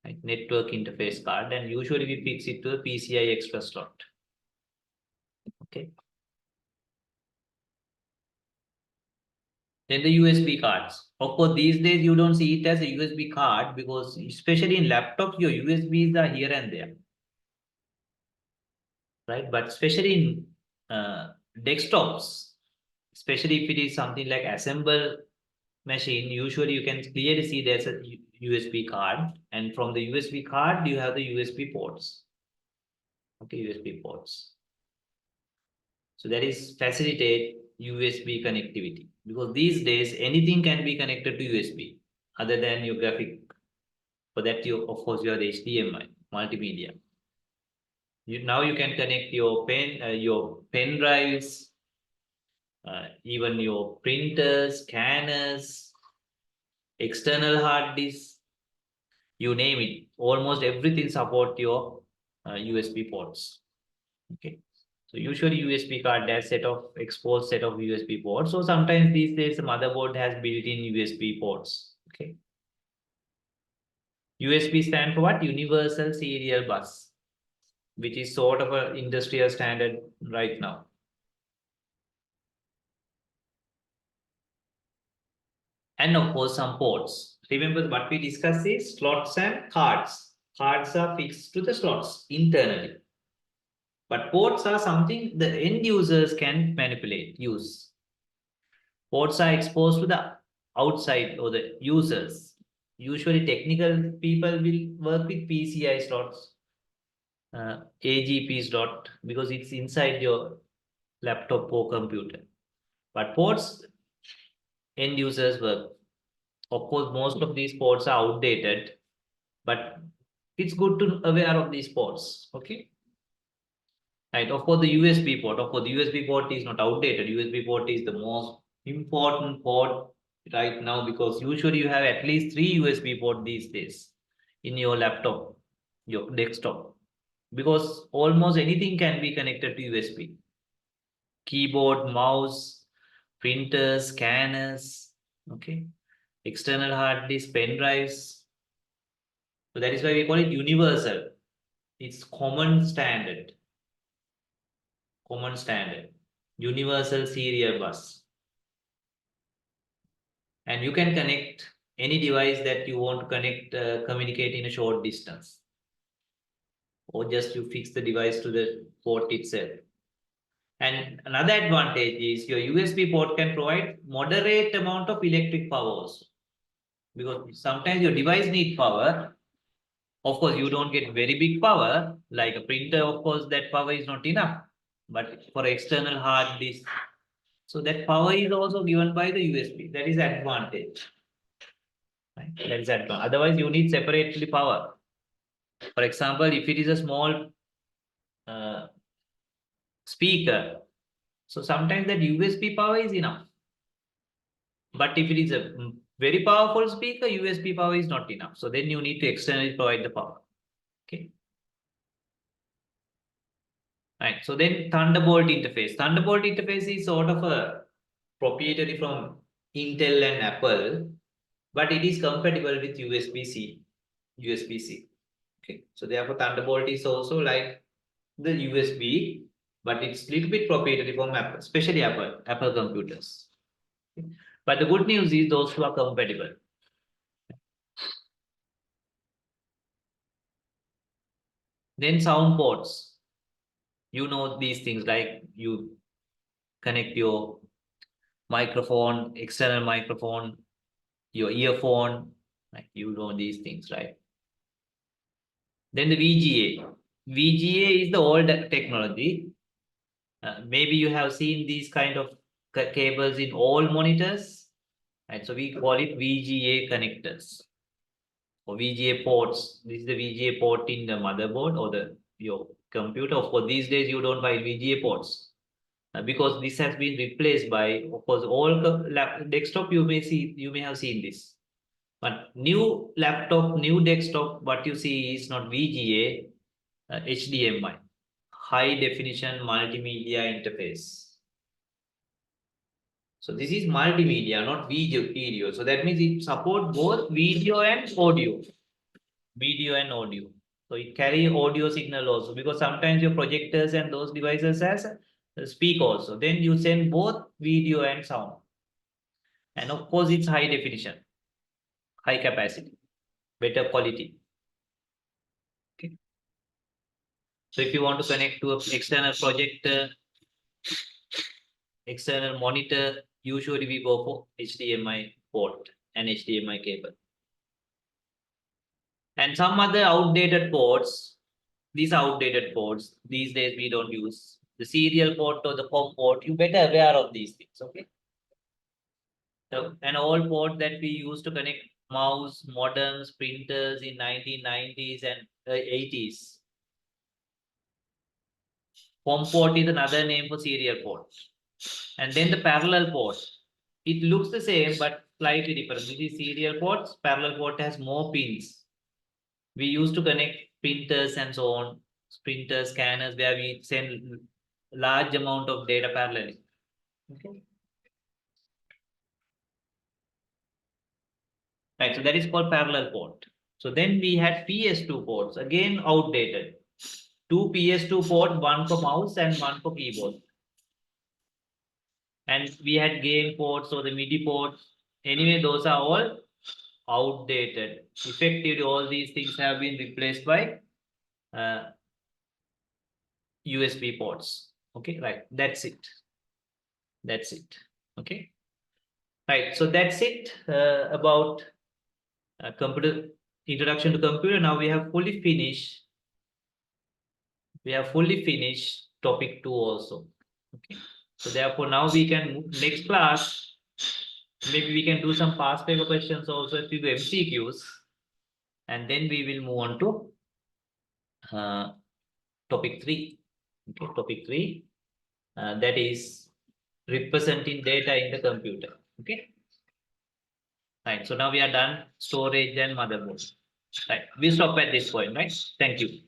Like network interface card, and usually we fix it to a PCI Express slot. Okay. Then the USB cards. Of course, these days you don't see it as a USB card because especially in laptops, your USBs are here and there. right? But especially in desktops, especially if it is something like assemble machine, usually you can clearly see there's a USB card, and from the USB card you have the USB ports. Okay, USB ports. So that is facilitate USB connectivity, because these days anything can be connected to USB other than your graphic. For that, you of course you have the HDMI multimedia. Now you can connect your pen drives, even your printers, scanners, external hard disks, you name it. Almost everything support your USB ports. Okay. So usually USB card has set of exposed set of USB ports. So sometimes these days the motherboard has built-in USB ports. Okay. USB stand for what? Universal Serial Bus, which is sort of an industrial standard right now. And of course, some ports. Remember what we discussed is slots and cards. Cards are fixed to the slots internally. But ports are something the end users can manipulate, use. Ports are exposed to the outside or the users. Usually, technical people will work with PCI slots, AGP slot, because it's inside your laptop or computer. But ports, end users work. Of course, most of these ports are outdated, but it's good to aware of these ports. Okay. Right. Of course, the USB port. Of course, the USB port is not outdated. USB port is the most important port right now, because usually you have at least 3 USB port these days in your laptop, your desktop, because almost anything can be connected to USB. Keyboard, mouse, printers, scanners, okay, external hard disk, pen drives. So that is why we call it universal. It's common standard, universal serial bus. And you can connect any device that you want to communicate in a short distance, or just you fix the device to the port itself. And another advantage is your USB port can provide moderate amount of electric power also, because sometimes your device needs power. Of course, you don't get very big power like a printer. Of course, that power is not enough. But for external hard disk, so that power is also given by the USB. That is advantage. Right? That is advantage. Otherwise, you need separately power. For example, if it is a small uh, speaker, so sometimes that USB power is enough. But if it is a very powerful speaker, USB power is not enough. So then you need to externally provide the power. Okay. Right. So then Thunderbolt interface. Thunderbolt interface is sort of a proprietary from Intel and Apple, but it is compatible with USB-C. USB-C. Okay. So therefore, Thunderbolt is also like the USB, but it's a little bit proprietary from Apple, especially Apple computers. Okay. But the good news is those two are compatible. Then sound ports. You know these things, like you connect your microphone, external microphone, your earphone, like you know these things, right? Then the VGA. VGA is the old technology. Maybe you have seen these kind of cables in all monitors, right? So we call it VGA connectors or VGA ports. This is the VGA port in the motherboard or the your computer. Of course, these days you don't buy VGA ports because this has been replaced by, of course, all desktop. You may have seen this, but new laptop, new desktop, what you see is not VGA, HDMI, high definition multimedia interface. So this is multimedia, not video. So that means it support both video and audio. Video and audio. So it carry audio signal also, because sometimes your projectors and those devices has speak also. Then you send both video and sound. And of course, it's high definition, high capacity, better quality. Okay. So if you want to connect to an external projector, external monitor, usually we go for HDMI port and HDMI cable. And some other outdated ports, these are outdated ports. These days we don't use the serial port or the COM port. You better aware of these things, okay? So an old port that we used to connect mouse, modems, printers in 1990s and 80s. COM port is another name for serial port. And then the parallel port. It looks the same but slightly different. This is serial ports. Parallel port has more pins. We used to connect printers and so on, printers, scanners, where we send large amount of data parallelly. Okay. Right, so that is called parallel port. So then we had PS2 ports, again outdated. Two PS2 ports, one for mouse and one for keyboard. And we had game ports or the MIDI ports. Anyway, those are all outdated. Effectively, all these things have been replaced by USB ports. Okay, right. That's it. That's it. Okay. Right. So that's it about computer introduction to computer. Now we have fully finished. We have fully finished topic 2 also. Okay. So therefore now we can move next class. Maybe we can do some past paper questions also if we do MCQs. And then we will move on to topic 3. Okay, topic 3. That is representing data in the computer. Okay. Right. So now we are done storage and motherboard. Right. We stop at this point, right? Thank you.